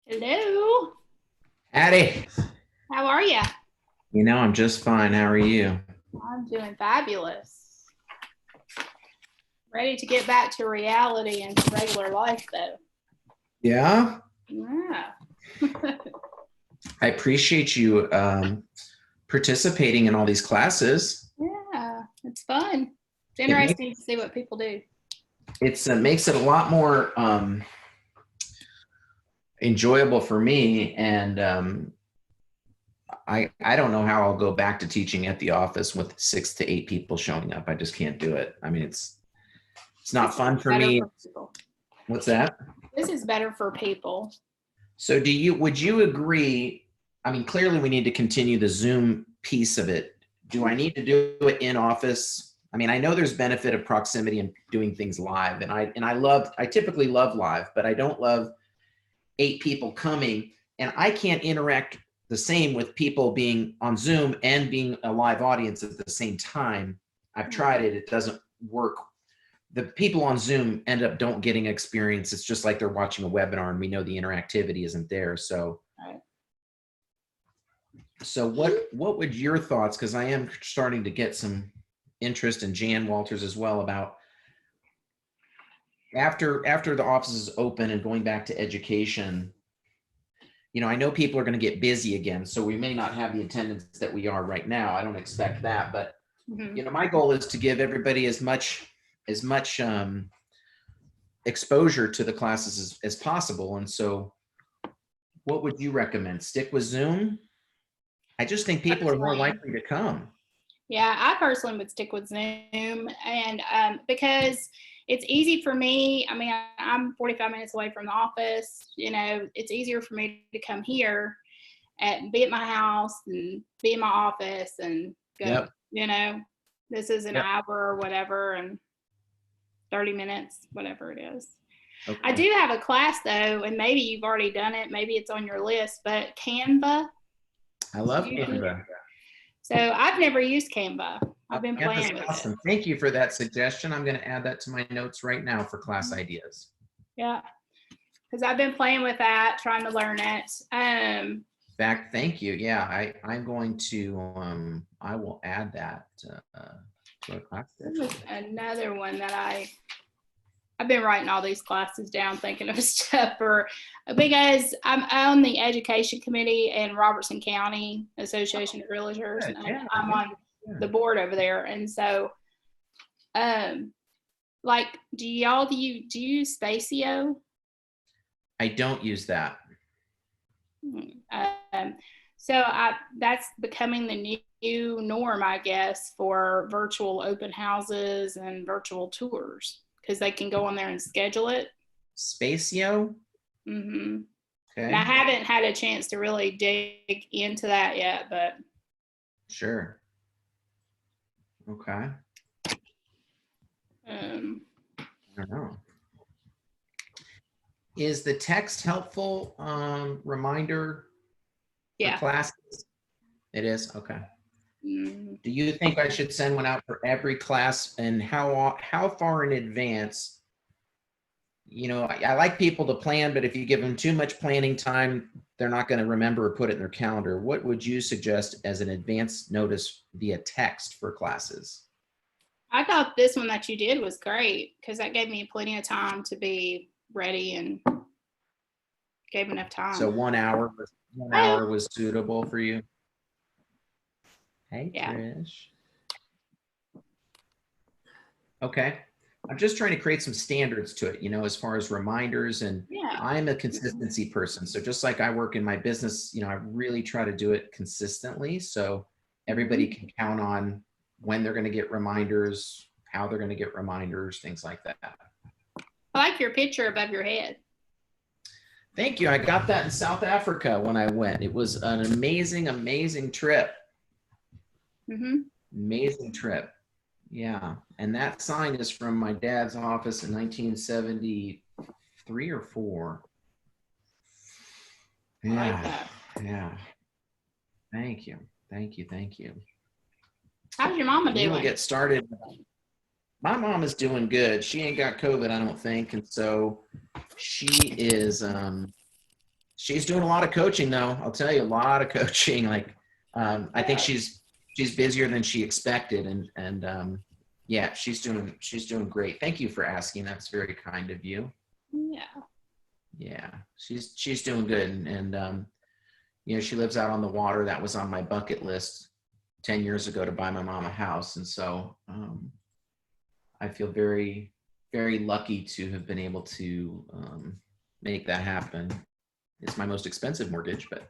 Hello. Addie, How are you? I'm just fine. How are you? I'm doing fabulous. Ready to get back to reality and regular life, though. Yeah, Yeah. I appreciate you participating in all these classes. Yeah. It's fun. It's It makes interesting to see what people do. makes it a lot more enjoyable for me, and I don't know how I'll go back to teaching at the office with 6 to 8 people showing up. I just can't do it. I mean, it's not This is fun for better me. for people. What's that? This is better for people. So would you agree? I mean, clearly we need to continue the Zoom piece of it. Do I need to do it in office? I mean, I know there's benefit of proximity and doing things live, and I typically love live, but I don't love 8 people coming, and I can't interact the same with people being on Zoom and being a live audience at the same time. I've tried it; it doesn't work. The people on Zoom end up don't getting experience. It's just like they're watching a webinar, and we know the interactivity isn't there. So Right. what would your thoughts? Because I am starting to get some interest in Jan Walters as well about after the offices open and going back to education. I know people are going to get busy again, so we may not have the attendance that we are right now. I don't expect that, but Mm-hmm. my goal is to give everybody as much exposure to the classes as possible. And so what would you recommend? Stick with Zoom? I just think people are more Personally, likely to come. yeah, I personally would stick with Zoom, and because it's easy for me. I mean, I'm 45 minutes away from the office. It's easier for me to come here and be at my house and be in my office and go. Yep. You know, this is an Yep. hour or whatever, and 30 minutes, whatever it is. I Okay. do have a class though, and maybe you've already done it. Maybe it's on your list, but Canva. I love You, Canva. so I've never used Canva. Oh, I've been Canva's playing with it. awesome. Thank you for that suggestion. I'm going to add that to my notes right now for class ideas. Yeah, because I've been playing with that, trying to learn it. In fact, thank you. Yeah, I'm going to I will add that to our class schedule. Another one that I've been writing all these classes down, thinking of stuff for because I'm on the education committee in Robertson County Association of Realtors, Good. and Yeah, I'm on yeah. the board over there. And so, like, do you use Spacio? I don't use that. Um, that's becoming the new norm, I guess, for virtual open houses and virtual tours because they can go on there and schedule it. Spacio. Mm-hmm. And I Okay. haven't had a chance to really dig into that yet, but Sure. Okay. um, I don't know. Is the text helpful reminder for yeah. classes? It is. Okay. Mm, Do you think I should send one out for every class, and how far in advance? I like people to plan, but if you give them too much planning time, they're not going to remember or put it in their calendar. What would you suggest as an advance notice via text for classes? I thought this one that you did was great because that gave me plenty of time to be ready and gave enough So time. 1 hour, one Oh, hour was suitable for you. Hey, yeah. Trish. Okay. I'm just trying to create some standards to it, as far as reminders. And Yeah. I'm a consistency person. So just like I work in my business, I really try to do it consistently. So everybody can count on when they're going to get reminders, how they're going to get reminders, things like that. I like your picture above your head. Thank you. I got that in South Africa when I went. It was an amazing, amazing trip. Mm-hmm. Amazing trip. Yeah. And that sign is from my dad's office in 1973 or 4. I like Yeah. that. Yeah. Thank you. Thank you. Thank you. How's your mama We will doing? get started. My mom is doing good. She ain't got COVID, I don't think. And so she is She's doing a lot of coaching though. I'll tell you, a lot of coaching. Like, I think she's busier than she expected, and yeah, she's doing great. Thank you for asking. That's very kind of you. Yeah. Yeah, she's doing good, and you know, she lives out on the water. That was on my bucket list 10 years ago to buy my mom a house, and so I feel very, very lucky to have been able to make that happen. It's my most expensive mortgage, but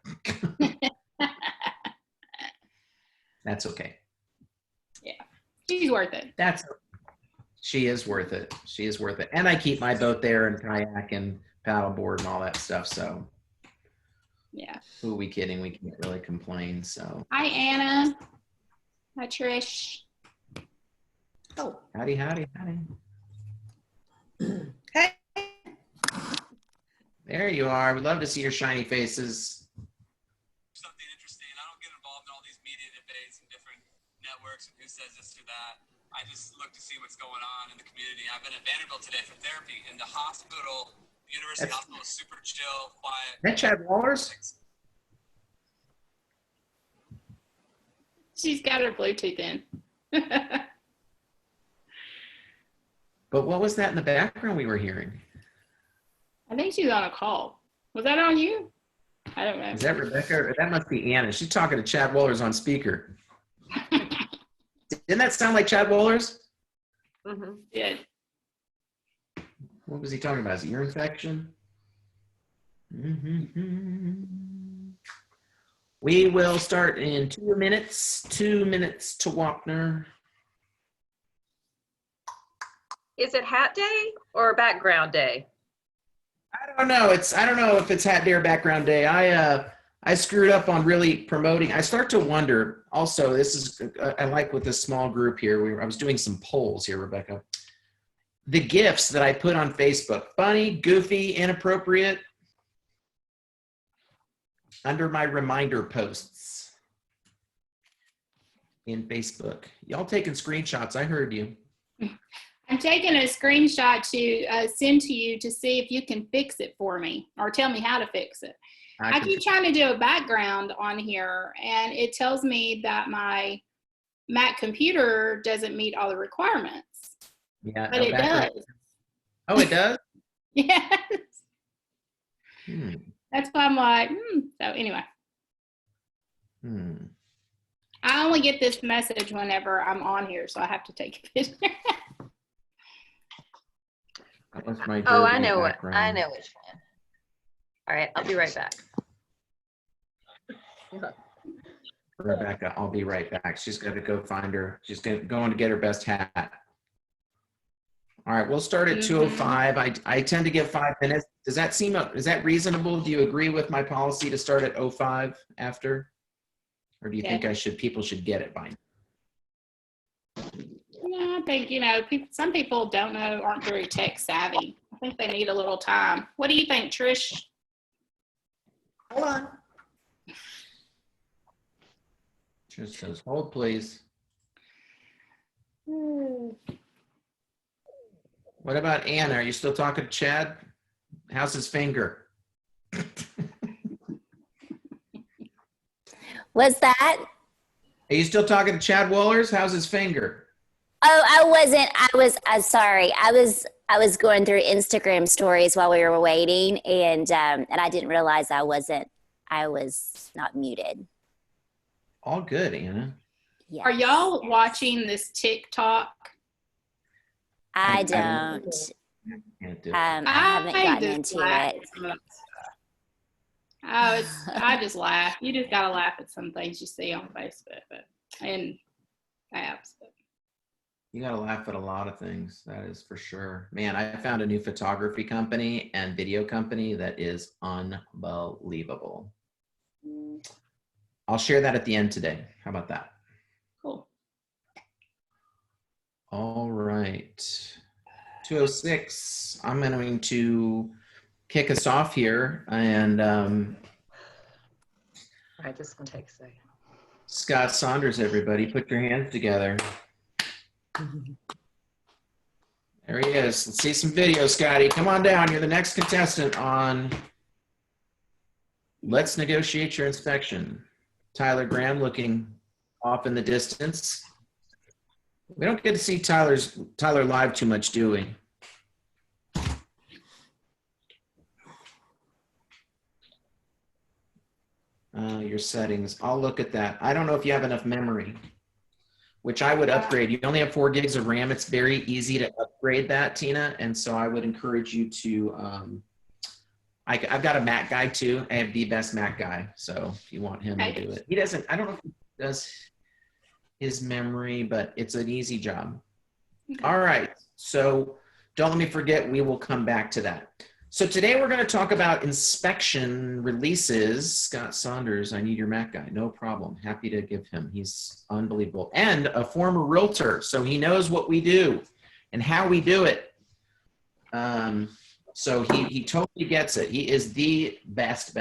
that's okay. Yeah, she's worth it. She is worth it. She is worth it. And I keep my boat there and kayak and paddleboard and all that stuff. So yeah. Who are we kidding? We can't really complain. So hi, Anna. Hi, Trish. Oh, howdy, howdy, howdy. Hey. There you are. We'd love to see your shiny faces. Something interesting. I don't get involved in all these media debates and different networks and who says this or that. I just look to see what's going on in the community. I've been at Vanderbilt today for therapy, and the hospital, the university hospital, is super chill, quiet. That Chad Wallers? she's got her Bluetooth in. But what was that in the background we were hearing? I think she's on a call. Was that on you? I don't know. Is that Rebecca? That must be Anna. She's talking to Chad Wallers on speaker. Didn't that sound like Chad Wallers? Mm-hmm. Yeah. What was he talking about? Is it ear infection? We will start in 2 minutes. 2 minutes to Wapner. Is it hat day or background day? I don't know. I don't know if it's Hat Day or Background Day. I screwed up on really promoting. I start to wonder. Also, this is I like with this small group here. I was doing some polls here, Rebecca. The GIFs that I put on Facebook, funny, goofy, inappropriate, under my reminder posts in Facebook. Y'all taking screenshots. I heard you. I'm taking a screenshot to send to you to see if you can fix it for me or tell me how to fix it. I keep trying to do a background on here, and it tells me that my Mac computer doesn't meet all the requirements. Yeah, but no it does. Oh, it does? Yes. Hmm. That's why I'm like, So anyway, I only get this message whenever I'm on here, so I have to take a picture. Oh, I know it. I know which one. All right, I'll be right back. Rebecca, I'll be right back. She's got to go find her. She's going to get her best hat. All right, we'll start at 2:05. I tend to give 5 minutes. Is that reasonable? Do you agree with my policy to start at 05 after? Or do you think people should get it by now? Yeah, I think, some people don't know, aren't very tech savvy. I think they need a little time. What do you think, Trish? Hold on. Trish says, hold, please. What about Anna? Are you still talking to Chad? How's his finger? What's that? Are you still talking to Chad Wallers? How's his finger? Oh, I wasn't. I'm sorry. I was going through Instagram stories while we were waiting, and I didn't realize I was not muted. All good, Anna. Yes. Are y'all watching this TikTok? I don't. I haven't gotten into it. I just laugh. You just gotta laugh at some things you see on Facebook and apps. You gotta laugh at a lot of things. That is for sure. Man, I found a new photography company and video company that is unbelievable. I'll share that at the end today. How about that? Cool. All right. 2:06. I'm going to kick us off here. And All right, this is going to take a second. Scott Saunders, everybody, put your hands together. There he is. Let's see some video, Scotty. Come on down. You're the next contestant on Let's negotiate your inspection. Tyler Graham looking off in the distance. We don't get to see Tyler live too much, do we? Your settings. I'll look at that. I don't know if you have enough memory, which I would upgrade. You only have 4 gigs of RAM. It's very easy to upgrade that, Tina. And so I would encourage you to, I've got a Mac guy too. I have the best Mac guy. So if you want him to do it. He doesn't, I don't know if he does his memory, but it's an easy job. Okay. All right. So don't let me forget, we will come back to that. So today we're going to talk about inspection releases. Scott Saunders, I need your Mac guy. No problem. Happy to give him. He's unbelievable. And a former realtor, so he knows what we do and how we do it. So he totally gets it. He is the best.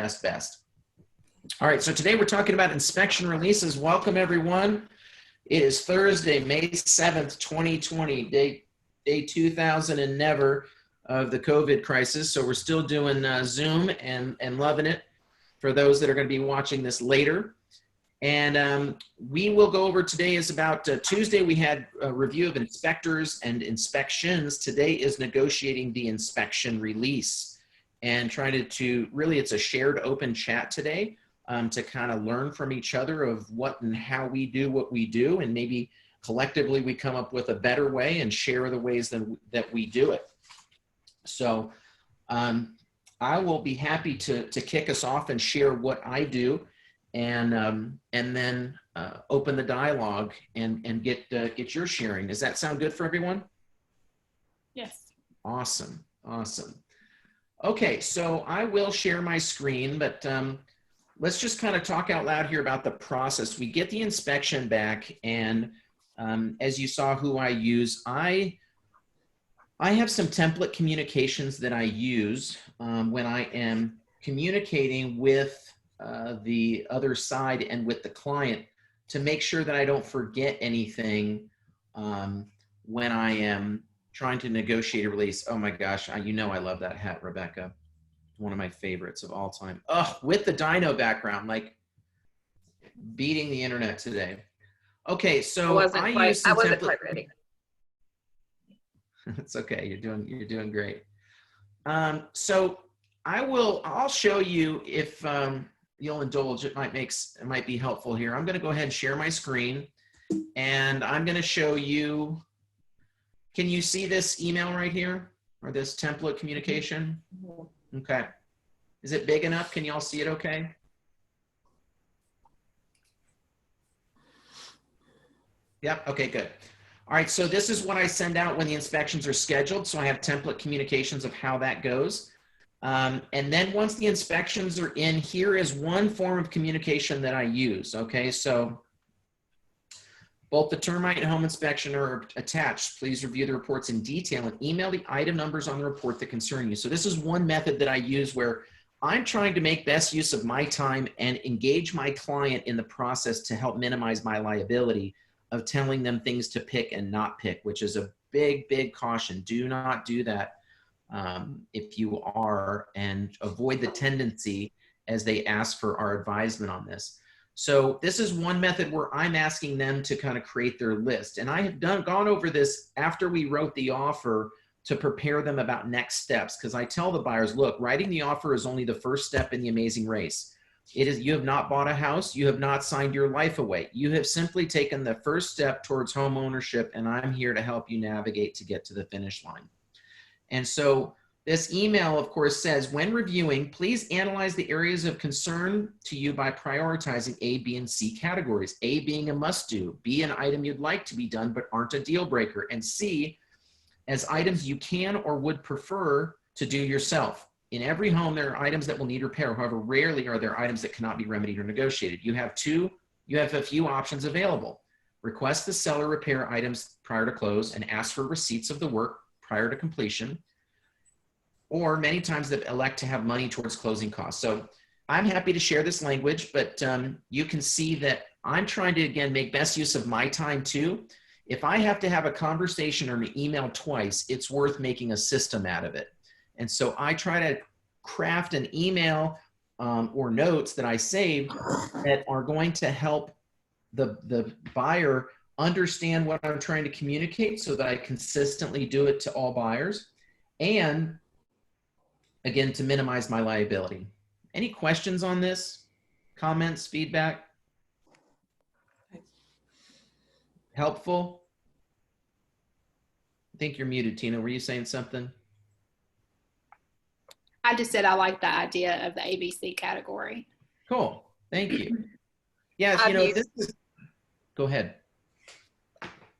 All right, so today we're talking about inspection releases. Welcome, everyone. It is Thursday, May 7th, 2020, day 2000 and never of the COVID crisis. So we're still doing Zoom and loving it for those that are going to be watching this later. And we will go over today is about Tuesday we had a review of inspectors and inspections. Today is negotiating the inspection release and trying to really, it's a shared open chat today to kind of learn from each other of what and how we do what we do, and maybe collectively we come up with a better way and share the ways that we do it. So I will be happy to kick us off and share what I do, and then open the dialogue and get your sharing. Does that sound good for everyone? Yes. Awesome. Okay, so I will share my screen, but let's just kind of talk out loud here about the process. We get the inspection back, and as you saw who I use, I have some template communications that I use when I am communicating with the other side and with the client to make sure that I don't forget anything when I am trying to negotiate a release. Oh my gosh, you know I love that hat, Rebecca. One of my favorites of all time. Oh, with the dino background, like beating the internet today. Okay, so I wasn't quite ready. It's okay. You're doing great. So I'll show you, if you'll indulge, it might be helpful here. I'm going to go ahead and share my screen, and I'm going to show you. Can you see this email right here, or this template communication? Okay. Is it big enough? Can you all see it okay? Yep. Okay, good. All right, so this is what I send out when the inspections are scheduled. So I have template communications of how that goes. And then once the inspections are in, here is one form of communication that I use, okay? So both the termite and home inspection are attached. Please review the reports in detail and email the item numbers on the report that concern you. So this is one method that I use where I'm trying to make best use of my time and engage my client in the process to help minimize my liability of telling them things to pick and not pick, which is a big caution. Do not do that if you are, and avoid the tendency as they ask for our advisement on this. So this is one method where I'm asking them to kind of create their list. And I have gone over this after we wrote the offer to prepare them about next steps, because I tell the buyers, look, writing the offer is only the first step in the amazing race. You have not bought a house. You have not signed your life away. You have simply taken the first step towards home ownership, and I'm here to help you navigate to get to the finish line. And so this email, of course, says, when reviewing, please analyze the areas of concern to you by prioritizing A, B, and C categories. A being a must-do, B, an item you'd like to be done but aren't a deal breaker, and C, as items you can or would prefer to do yourself. In every home, there are items that will need repair. However, rarely are there items that cannot be remedied or negotiated. You have a few options available. Request the seller repair items prior to close and ask for receipts of the work prior to completion. Or many times they elect to have money towards closing costs. So I'm happy to share this language, but you can see that I'm trying to, again, make best use of my time too. If I have to have a conversation or an email twice, it's worth making a system out of it. And so I try to craft an email or notes that I saved that are going to help the buyer understand what I'm trying to communicate so that I consistently do it to all buyers. And again, to minimize my liability. Any questions on this? Comments, feedback? Helpful? I think you're muted, Tina. Were you saying something? I just said I like the idea of the ABC category. Cool. Thank you. Yes, you know, this is, go ahead.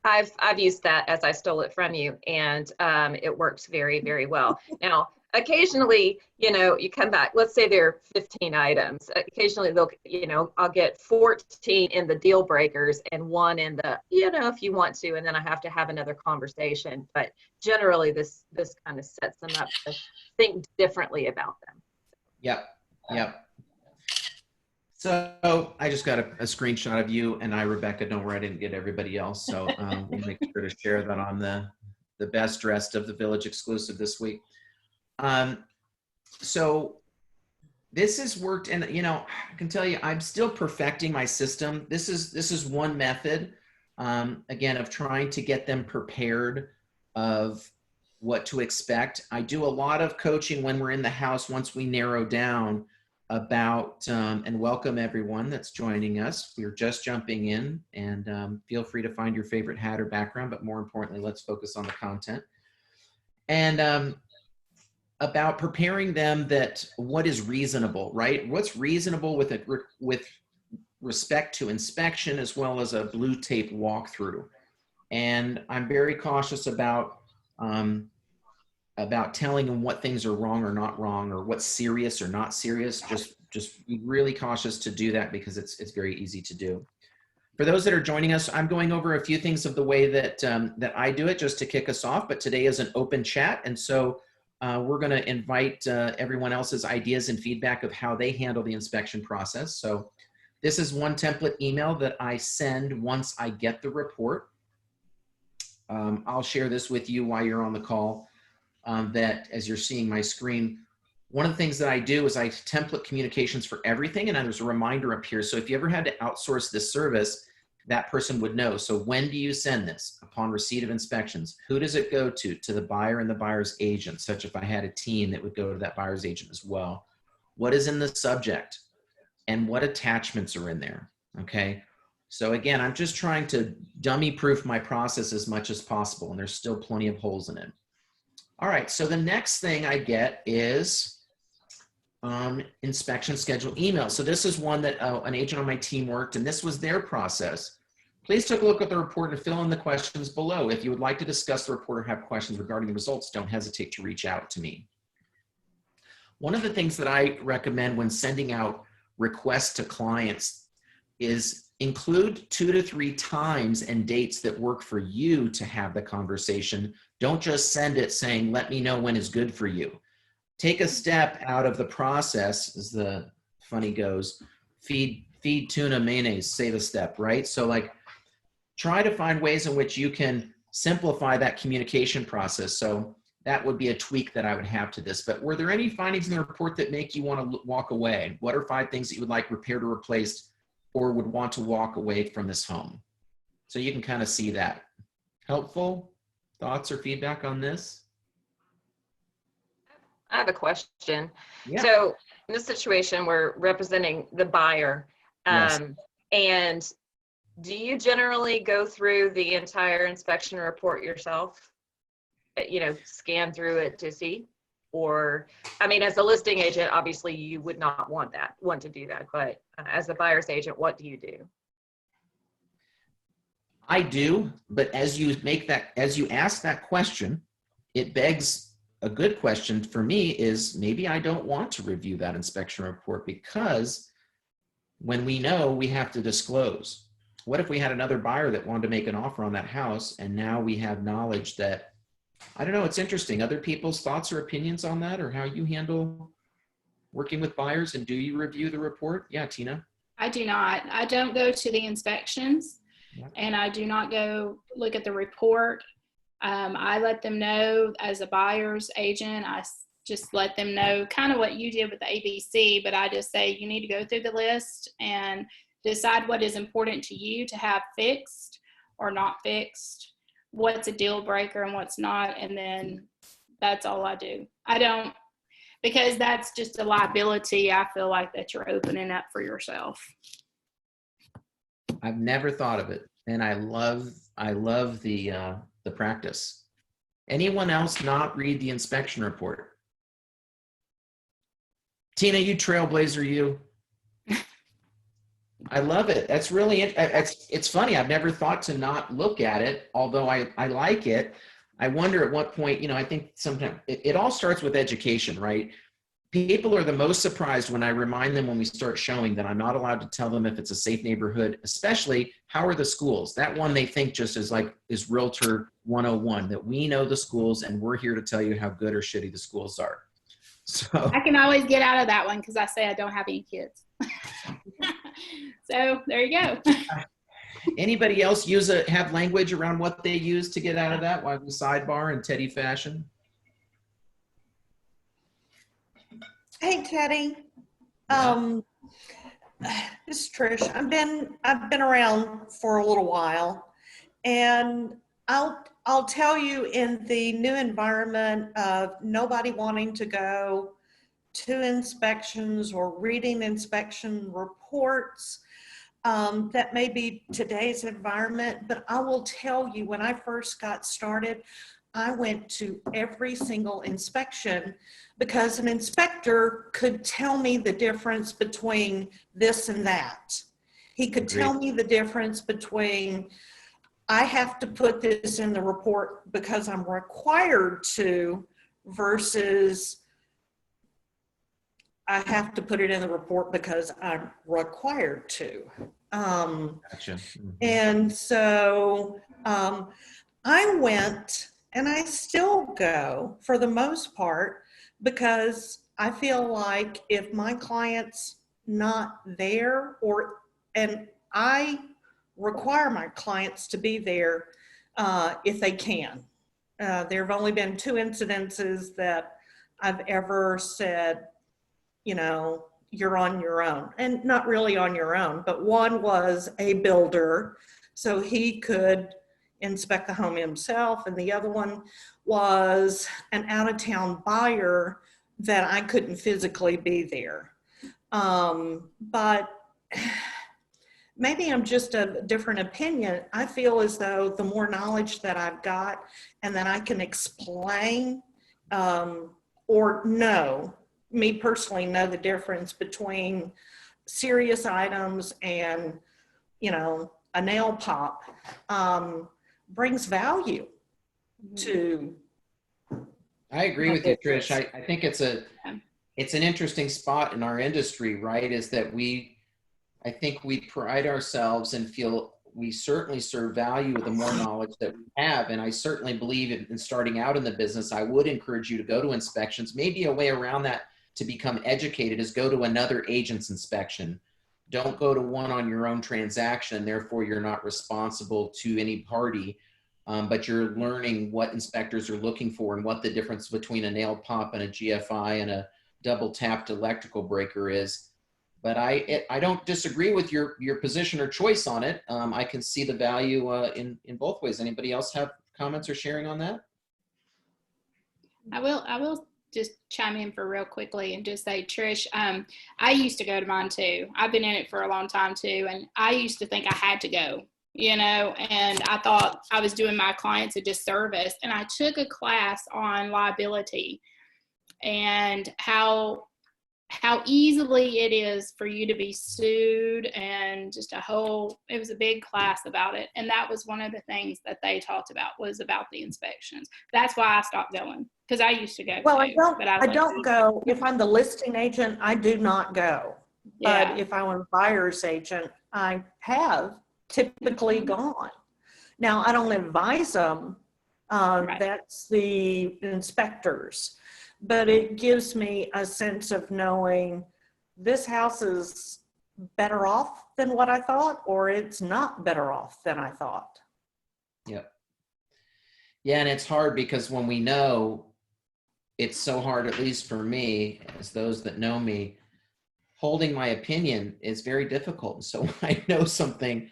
I've used that as I stole it from you, and it works very, very well. Now, occasionally, you know, you come back, let's say there are 15 items. Occasionally they'll, you know, I'll get 14 in the deal breakers and 1 in the, you know, if you want to, and then I have to have another conversation. But generally this kind of sets them up to think differently about them. Yep. Yep. So I just got a screenshot of you and Rebecca. Don't worry, I didn't get everybody else. So we'll make sure to share that on the best dressed of the Village exclusive this week. So this has worked, and you know, I can tell you, I'm still perfecting my system. This is one method, again, of trying to get them prepared of what to expect. I do a lot of coaching when we're in the house once we narrow down about, and welcome everyone that's joining us. We're just jumping in, and feel free to find your favorite hat or background, but more importantly, let's focus on the content. And about preparing them that what is reasonable, right? What's reasonable with respect to inspection as well as a blue tape walkthrough. And I'm very cautious about telling them what things are wrong or not wrong, or what's serious or not serious. Just be really cautious to do that, because it's very easy to do. For those that are joining us, I'm going over a few things of the way that that I do it, just to kick us off. But today is an open chat, and so we're going to invite everyone else's ideas and feedback of how they handle the inspection process. So this is one template email that I send once I get the report. I'll share this with you while you're on the call. That as you're seeing my screen, one of the things that I do is I template communications for everything, and then there's a reminder up here. So if you ever had to outsource this service, that person would know. So when do you send this? Upon receipt of inspections. Who does it go to? To the buyer and the buyer's agent, such if I had a team that would go to that buyer's agent as well. What is in the subject? And what attachments are in there? Okay. So again, I'm just trying to dummy proof my process as much as possible, and there's still plenty of holes in it. All right, so the next thing I get is inspection schedule email. So this is one that an agent on my team worked, and this was their process. Please take a look at the report and fill in the questions below. If you would like to discuss the report or have questions regarding the results, don't hesitate to reach out to me. One of the things that I recommend when sending out requests to clients is include 2 to 3 times and dates that work for you to have the conversation. Don't just send it saying, let me know when is good for you. Take a step out of the process, as the funny goes, feed tuna mayonnaise, save a step, right? So like, try to find ways in which you can simplify that communication process. So that would be a tweak that I would have to this. But were there any findings in the report that make you want to walk away? What are 5 things that you would like repaired or replaced, or would want to walk away from this home? So you can kind of see that. Helpful? Thoughts or feedback on this? I have a question. Yeah. So in this situation, we're representing the buyer. Yes. And do you generally go through the entire inspection report yourself? You know, scan through it to see? Or, I mean, as a listing agent, obviously you would not want to do that. But as a buyer's agent, what do you do? I do, but as you ask that question, it begs a good question for me is maybe I don't want to review that inspection report, because when we know, we have to disclose. What if we had another buyer that wanted to make an offer on that house, and now we have knowledge that, I don't know, it's interesting, other people's thoughts or opinions on that, or how you handle working with buyers, and do you review the report? Yeah, Tina. I do not. I don't go to the inspections. Yeah. And I do not go look at the report. I let them know as a buyer's agent, I just let them know kind of what you did with the ABC, but I just say you need to go through the list and decide what is important to you to have fixed or not fixed, what's a deal breaker and what's not, and then that's all I do. I don't, because that's just a liability I feel like that you're opening up for yourself. I've never thought of it, and I love the practice. Anyone else not read the inspection report? Tina, you trailblazer, you. I love it. That's really, it's funny. I've never thought to not look at it, although I like it. I wonder at what point, you know, I think sometimes it all starts with education, right? People are the most surprised when I remind them when we start showing that I'm not allowed to tell them if it's a safe neighborhood, especially how are the schools? That one they think just is Realtor 101, that we know the schools and we're here to tell you how good or shitty the schools are. So I can always get out of that one because I say I don't have any kids. So there you go. anybody else have language around what they use to get out of that while we sidebar in Teddy fashion? Hey, Teddy. This is Trish. I've been around for a little while, and I'll tell you, in the new environment of nobody wanting to go to inspections or reading inspection reports, that may be today's environment, but I will tell you, when I first got started, I went to every single inspection because an inspector could tell me the difference between this and that. He could tell me the difference between, I have to put this in the report because I'm required to, versus I have to put it in the report because I'm required to. Gotcha. And so I went, and I still go for the most part, because I feel like if my client's not there, and I require my clients to be there if they can. There have only been 2 incidences that I've ever said, you know, you're on your own, and not really on your own, but one was a builder, so he could inspect the home himself, and the other one was an out-of-town buyer that I couldn't physically be there. But maybe I'm just a different opinion. I feel as though the more knowledge that I've got and that I can explain or know, me personally know the difference between serious items and, you know, a nail pop, brings value to. I agree with you, Trish. I think it's an interesting spot in our industry, right? Is that I think we pride ourselves and feel we certainly serve value with the more knowledge that we have. And I certainly believe in starting out in the business, I would encourage you to go to inspections. Maybe a way around that to become educated is go to another agent's inspection. Don't go to one on your own transaction. Therefore, you're not responsible to any party, but you're learning what inspectors are looking for and what the difference between a nail pop and a GFI and a double tapped electrical breaker is. But I don't disagree with your position or choice on it. I can see the value in both ways. Anybody else have comments or sharing on that? I will just chime in for real quickly and just say, Trish, I used to go to mine too. I've been in it for a long time too. And I used to think I had to go, you know, and I thought I was doing my clients a disservice. And I took a class on liability and how easily it is for you to be sued, and just it was a big class about it. And that was one of the things that they talked about, was about the inspections. That's why I stopped going, because I used to go. Well, too, I don't go. If I'm the listing agent, I do not go. Yeah. But if I'm a buyer's agent, I have typically gone. Now, I don't advise them. Right. That's the inspectors. But it gives me a sense of knowing this house is better off than what I thought, or it's not better off than I thought. Yep. Yeah, and it's hard because when we know, it's so hard, at least for me, as those that know me, holding my opinion is very difficult. So when I know something,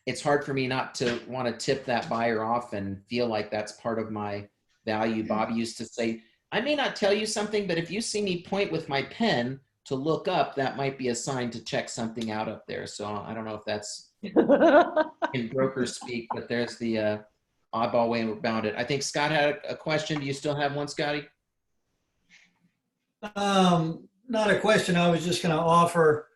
it's hard for me not to want to tip that buyer off and feel like that's part of my value. Bobby used to say, I may not tell you something, but if you see me point with my pen to look up, that might be a sign to check something out up there. So I don't know if that's in broker speak, but there's the oddball way around it. I think Scott had a question. Do you still have one, Scotty? Not a question. I was just going to offer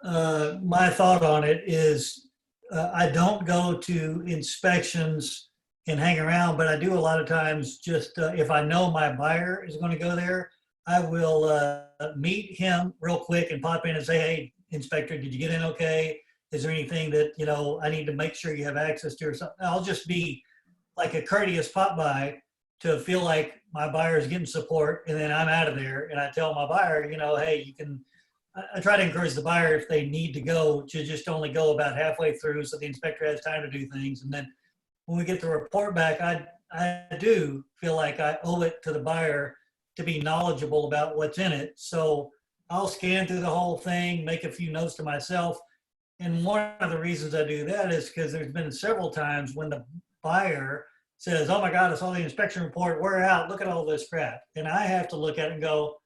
my thought on it is I don't go to inspections and hang around, but I do a lot of times just if I know my buyer is going to go there, I will meet him real quick and pop in and say, hey, inspector, did you get in okay? Is there anything that, you know, I need to make sure you have access to or something? I'll just be like a courteous pop by to feel like my buyer is getting support, and then I'm out of there and I tell my buyer, you know, hey, you can, I try to encourage the buyer if they need to go to just only go about halfway through so the inspector has time to do things. And then when we get the report back, I do feel like I owe it to the buyer to be knowledgeable about what's in it. So I'll scan through the whole thing, make a few notes to myself. And one of the reasons I do that is because there's been several times when the buyer says, oh my God, I saw the inspection report, we're out, look at all this crap. And I have to look at it and go,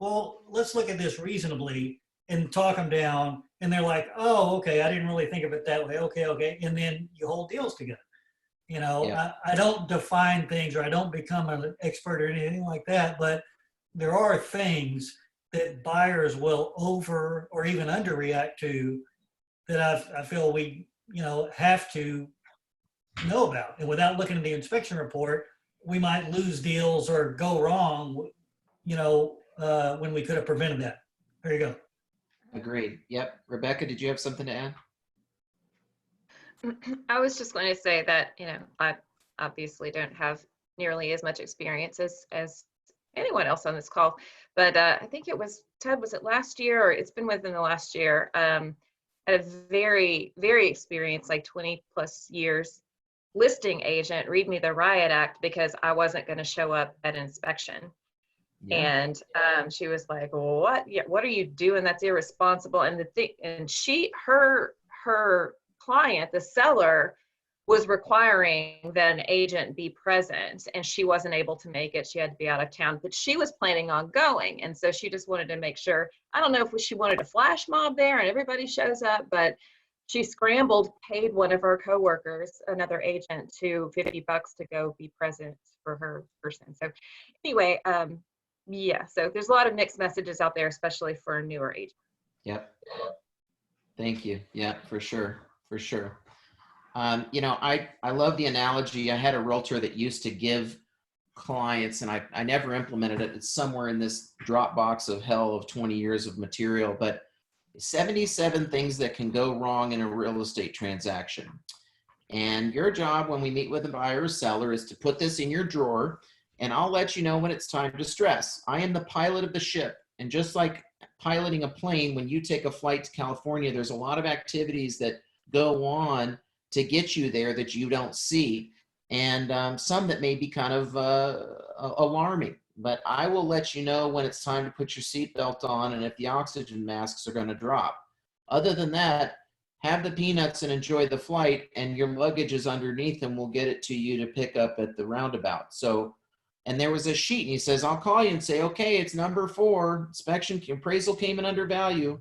well, let's look at this reasonably and talk them down. And they're like, oh, okay, I didn't really think of it that way. Okay, okay. And then you hold deals together. You know, Yeah. I don't define things or I don't become an expert or anything like that, but there are things that buyers will over or even underreact to that I feel we, you know, have to know about. And without looking at the inspection report, we might lose deals or go wrong, you know, when we could have prevented that. There you go. Agreed. Yep. Rebecca, did you have something to add? I was just going to say that, you know, I obviously don't have nearly as much experience as anyone else on this call, but I think it was, Ted, was it last year or it's been within the last year? Had a very, very experienced, like 20 plus years listing agent read me the riot act because I wasn't going to show up at inspection. Yeah. And she was like, what? Yeah, what are you doing? That's irresponsible. And the thing, and her client, the seller, was requiring that an agent be present, and she wasn't able to make it. She had to be out of town, but she was planning on going. And so she just wanted to make sure, I don't know if she wanted a flash mob there and everybody shows up, but she scrambled, paid one of her coworkers, another agent, to $50 to go be present for her person. So anyway, yeah, so there's a lot of mixed messages out there, especially for newer agents. Yep. Thank you. Yeah, for sure. For sure. You know, I love the analogy. I had a realtor that used to give clients, and I never implemented it. It's somewhere in this Dropbox of hell of 20 years of material, but 77 things that can go wrong in a real estate transaction. And your job when we meet with a buyer or seller is to put this in your drawer, and I'll let you know when it's time to stress. I am the pilot of the ship. And just like piloting a plane, when you take a flight to California, there's a lot of activities that go on to get you there that you don't see, and some that may be kind of alarming. But I will let you know when it's time to put your seatbelt on and if the oxygen masks are going to drop. Other than that, have the peanuts and enjoy the flight, and your luggage is underneath and we'll get it to you to pick up at the roundabout. So, and there was a sheet and he says, I'll call you and say, okay, it's number 4, inspection, appraisal came in under value,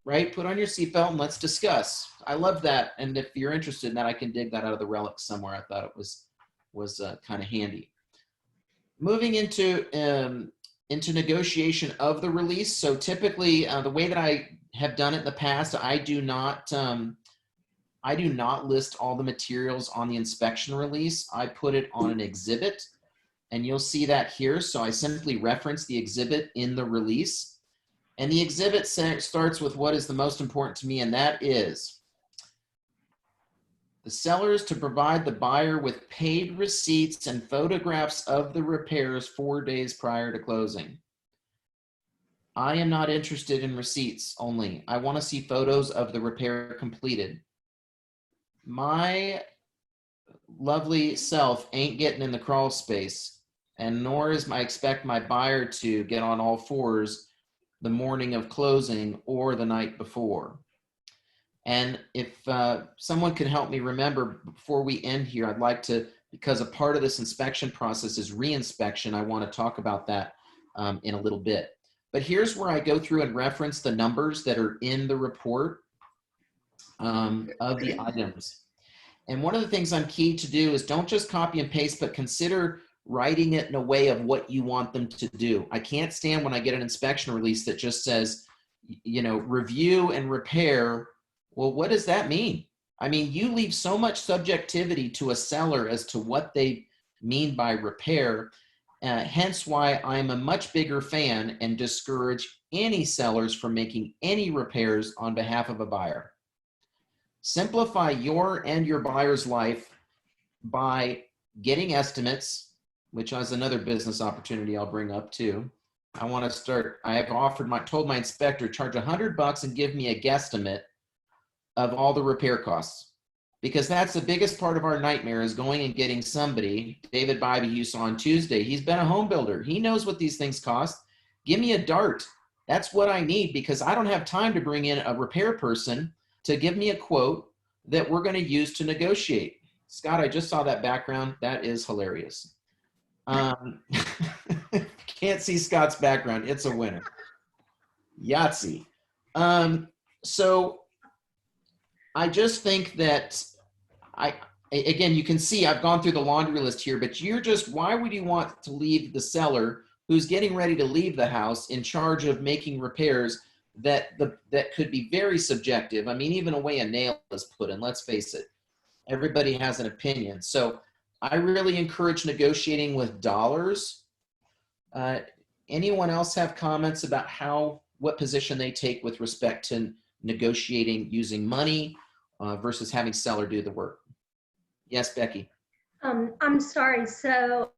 right? Put on your seatbelt and let's discuss. I love that. And if you're interested in that, I can dig that out of the relics somewhere. I thought it was kind of handy. Moving into negotiation of the release. So typically the way that I have done it in the past, I do not list all the materials on the inspection release. I put it on an exhibit, and you'll see that here. So I simply reference the exhibit in the release, and the exhibit starts with what is the most important to me, and that is the seller is to provide the buyer with paid receipts and photographs of the repairs 4 days prior to closing. I am not interested in receipts only. I want to see photos of the repair completed. My lovely self ain't getting in the crawl space and nor is I expect my buyer to get on all fours the morning of closing or the night before. And if someone could help me remember before we end here, I'd like to, because a part of this inspection process is reinspection, I want to talk about that in a little bit. But here's where I go through and reference the numbers that are in the report of the items. And one of the things I'm key to do is don't just copy and paste, but consider writing it in a way of what you want them to do. I can't stand when I get an inspection release that just says, you know, review and repair. Well, what does that mean? I mean, you leave so much subjectivity to a seller as to what they mean by repair. Hence why I'm a much bigger fan and discourage any sellers from making any repairs on behalf of a buyer. Simplify your and your buyer's life by getting estimates, which is another business opportunity I'll bring up too. I want to start, I have told my inspector, charge $100 and give me a guesstimate of all the repair costs. Because that's the biggest part of our nightmare, is going and getting somebody. David Bybee, you saw on Tuesday, he's been a home builder. He knows what these things cost. Give me a dart. That's what I need, because I don't have time to bring in a repair person to give me a quote that we're going to use to negotiate. Scott, I just saw that background. That is hilarious. Can't see Scott's background. It's a winner. Yahtzee. So I just think that again, you can see I've gone through the laundry list here, but why would you want to leave the seller who's getting ready to leave the house in charge of making repairs that could be very subjective? I mean, even a way a nail is put in, let's face it, everybody has an opinion. So I really encourage negotiating with dollars. Anyone else have comments about what position they take with respect to negotiating using money versus having seller do the work? Yes, Becky. I'm sorry. So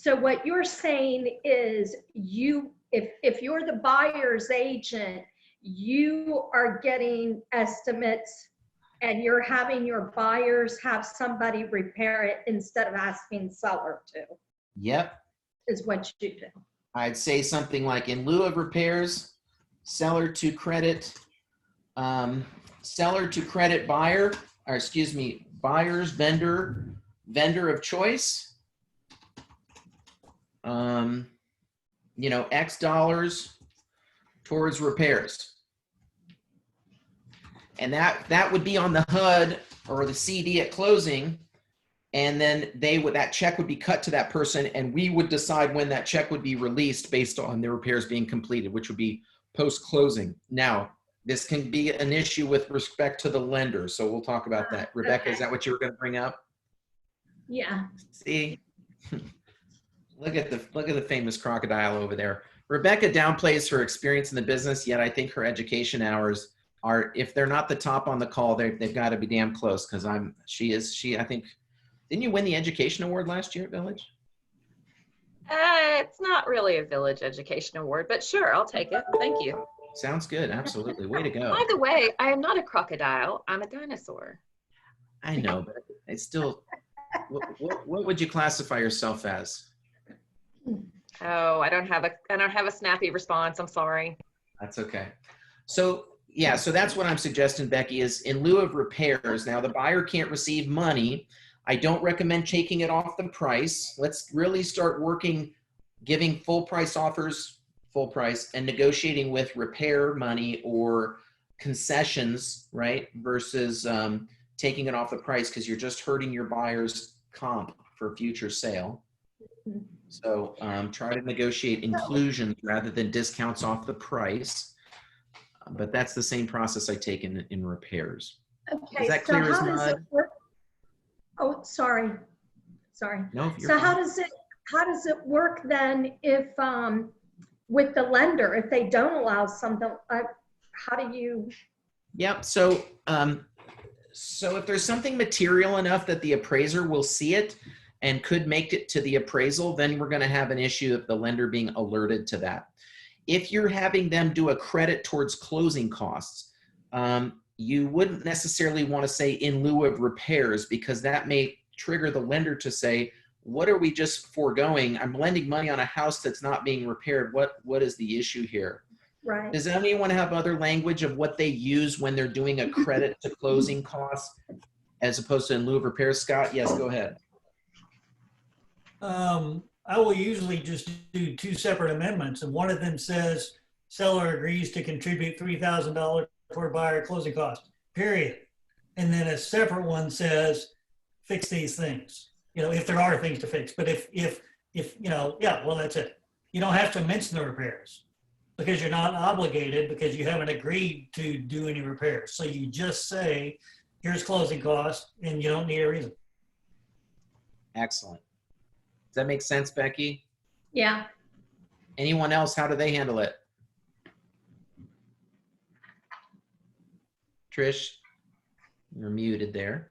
what you're saying is if you're the buyer's agent, you are getting estimates and you're having your buyers have somebody repair it instead of asking seller to. Yep. Is what you do. I'd say something like, in lieu of repairs, seller to credit buyer, or excuse me, buyer's vendor of choice, you know, X dollars towards repairs. And that would be on the HUD or the CD at closing. And then that check would be cut to that person, and we would decide when that check would be released based on the repairs being completed, which would be post-closing. Now, this can be an issue with respect to the lender, so we'll talk about that. Rebecca, okay. Is that what you were going to bring up? Yeah. See, look at the famous crocodile over there. Rebecca downplays her experience in the business, yet I think her education hours are, if they're not the top on the call, they've got to be damn close, because I think, didn't you win the education award last year at Village? It's not really a Village education award, but sure, I'll take it. Thank you. Sounds good. Absolutely. Way to go. By the way, I am not a crocodile. I'm a dinosaur. I know, but it's still, what would you classify yourself as? Oh, I don't have a snappy response. I'm sorry. That's okay. So yeah, so that's what I'm suggesting, Becky, is in lieu of repairs. Now the buyer can't receive money. I don't recommend taking it off the price. Let's really start working, giving full price offers, full price, and negotiating with repair money or concessions, right? Versus taking it off the price, because you're just hurting your buyer's comp for future sale. So try to negotiate inclusions rather than discounts off the price. But that's the same process I take in repairs. Okay, is that clear as mud? Oh, sorry. No, so how does it work then if with the lender, if they don't allow something, how do you? Yep. So if there's something material enough that the appraiser will see it and could make it to the appraisal, then we're going to have an issue of the lender being alerted to that. If you're having them do a credit towards closing costs, you wouldn't necessarily want to say in lieu of repairs, because that may trigger the lender to say, what are we just foregoing? I'm lending money on a house that's not being repaired. What is the issue here? Right. Does anyone have other language of what they use when they're doing a credit to closing costs as opposed to in lieu of repairs? Scott, yes, go ahead. I will usually just do two separate amendments, and one of them says seller agrees to contribute $3,000 toward buyer closing costs, period. And then a separate one says fix these things, you know, if there are things to fix. But if you know, yeah, well, that's it. You don't have to mention the repairs because you're not obligated because you haven't agreed to do any repairs. So you just say, here's closing costs, and you don't need a reason. Excellent. Does that make sense, Becky? Yeah. Anyone else, how do they handle it? Trish, you're muted there.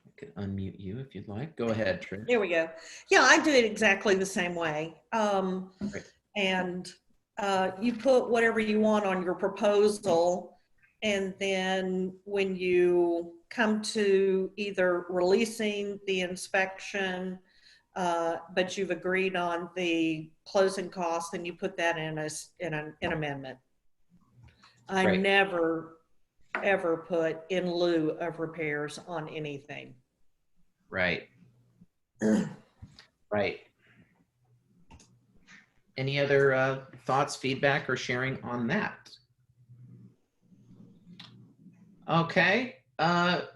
I could unmute you if you'd like. Go ahead, Trish. There we go. Yeah, I do it exactly the same way. Right. And you put whatever you want on your proposal, and then when you come to either releasing the inspection, but you've agreed on the closing costs, then you put that in an amendment. I Right. never ever put in lieu of repairs on anything. Right. Right. Any other thoughts, feedback, or sharing on that? Okay.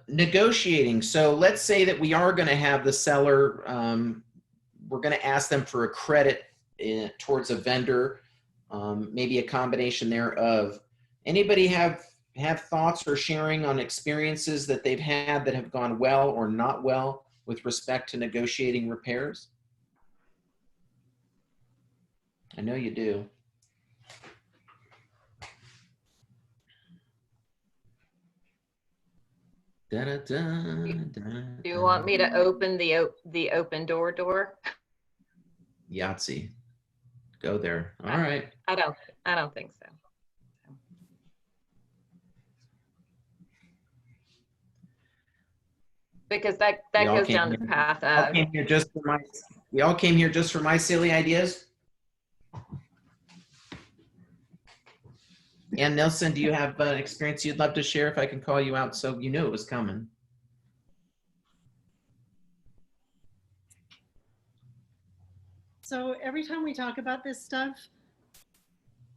Negotiating. So let's say that we are going to have the seller, we're going to ask them for a credit towards a vendor, maybe a combination thereof. Anybody have thoughts or sharing on experiences that they've had that have gone well or not well with respect to negotiating repairs? I know you do. Do you want me to open the open door? Yahtzee. Go there. All right. I don't think so. Because that We all goes came down the here- path we all of, came here just for we all came here just for my silly ideas. Ann Nelson, do you have an experience you'd love to share if I can call you out so you knew it was coming? So every time we talk about this stuff,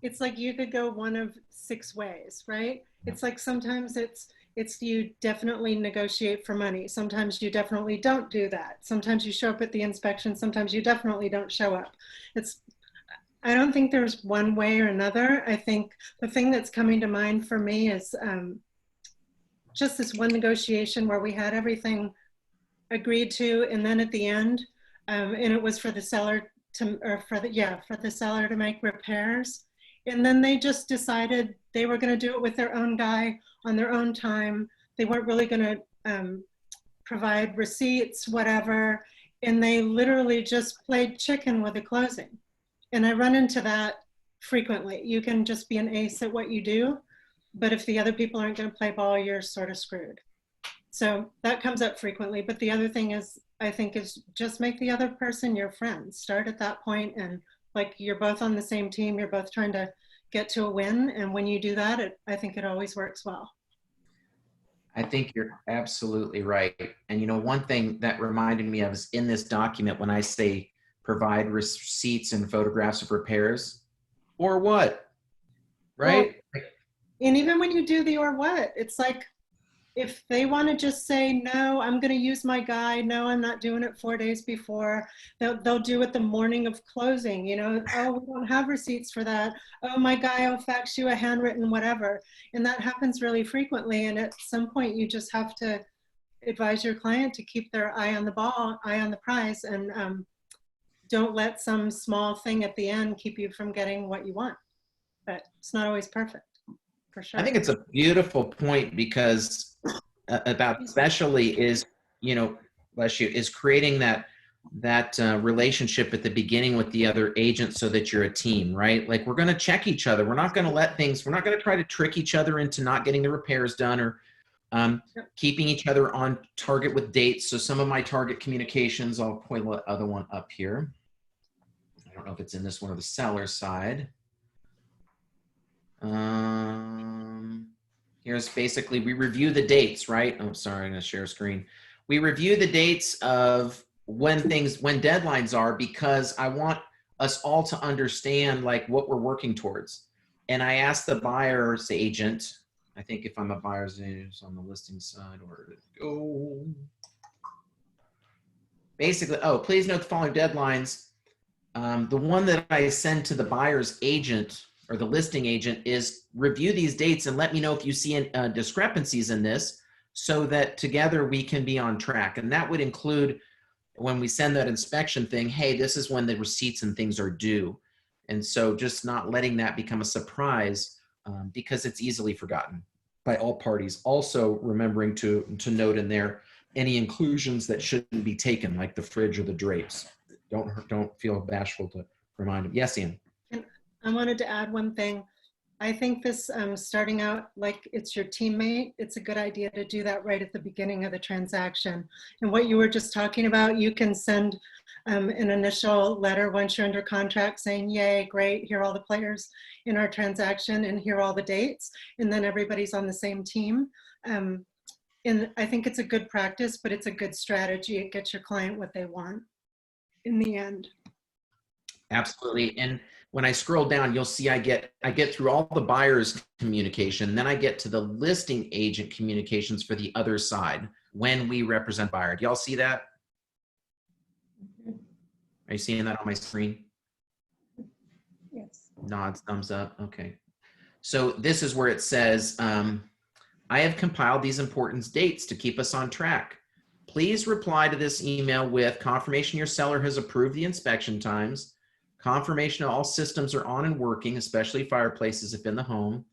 it's like you could go one of 6 ways, right? It's like sometimes it's you definitely negotiate for money. Sometimes you definitely don't do that. Sometimes you show up at the inspection. Sometimes you definitely don't show up. I don't think there's one way or another. I think the thing that's coming to mind for me is just this one negotiation where we had everything agreed to, and then at the end, and it was for the seller for the seller to make repairs. And then they just decided they were going to do it with their own guy on their own time. They weren't really going to provide receipts, whatever. And they literally just played chicken with the closing. And I run into that frequently. You can just be an ace at what you do, but if the other people aren't going to play ball, you're sort of screwed. So that comes up frequently. But the other thing is, I think, is just make the other person your friend. Start at that point, and like you're both on the same team. You're both trying to get to a win. And when you do that, I think it always works well. I think you're absolutely right. And you know, one thing that reminded me of is in this document when I say provide receipts and photographs of repairs, or what, right? Well, and even when you do the or what, it's like, if they want to just say, no, I'm going to use my guy. No, I'm not doing it 4 days before. They'll do it the morning of closing. You know, oh, we don't have receipts for that. Oh, my guy will fax you a handwritten whatever. And that happens really frequently. And at some point, you just have to advise your client to keep their eye on the ball, eye on the prize, and don't let some small thing at the end keep you from getting what you want. But it's not always perfect. For sure. I think it's a beautiful point because about especially is, you know, bless you, is creating that relationship at the beginning with the other agent so that you're a team, right? Like we're going to check each other. We're not going to let things, we're not going to try to trick each other into not getting the repairs done Keeping each other on target with dates. So some of my target communications, I'll point the other one up here. I don't know if it's in this one or the seller side. Here's basically, we review the dates, right? Oh, sorry, I'm gonna share screen. We review the dates of when deadlines are, because I want us all to understand like what we're working towards. And I asked the buyer's agent, I think if I'm a buyer's agent on the listing side, where did it go? Basically, oh, please note the following deadlines. The one that I send to the buyer's agent or the listing agent is review these dates and let me know if you see discrepancies in this, so that together we can be on track. And that would include when we send that inspection thing, hey, this is when the receipts and things are due. And so just not letting that become a surprise, because it's easily forgotten by all parties. Also remembering to note in there any inclusions that shouldn't be taken, like the fridge or the drapes. Don't feel bashful to remind them. Yes, Ian. And I wanted to add one thing. I think this starting out like it's your teammate, it's a good idea to do that right at the beginning of the transaction. And what you were just talking about, you can send an initial letter once you're under contract saying, yay, great, here are all the players in our transaction and here are all the dates. And then everybody's on the same team. And I think it's a good practice, but it's a good strategy. It gets your client what they want in the end. Absolutely. And when I scroll down, you'll see I get through all the buyer's communication, then I get to the listing agent communications for the other side when we represent buyer. Do y'all see that? Are you seeing that on my screen? Yes. Nods, thumbs up. Okay. So this is where it says, I have compiled these important dates to keep us on track. Please reply to this email with confirmation your seller has approved the inspection times, confirmation all systems are on and working, especially fireplaces if in the home.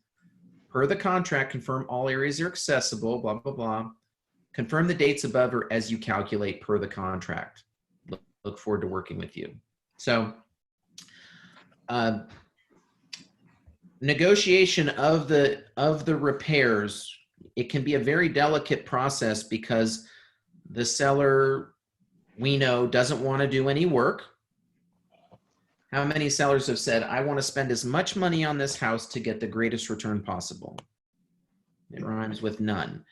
Per the contract, confirm all areas are accessible, blah, blah, blah. Confirm the dates above or as you calculate per the contract. Look forward to working with you. So negotiation of the repairs, it can be a very delicate process because the seller, we know, doesn't want to do any work. How many sellers have said, I want to spend as much money on this house to get the greatest return possible? It rhymes with none.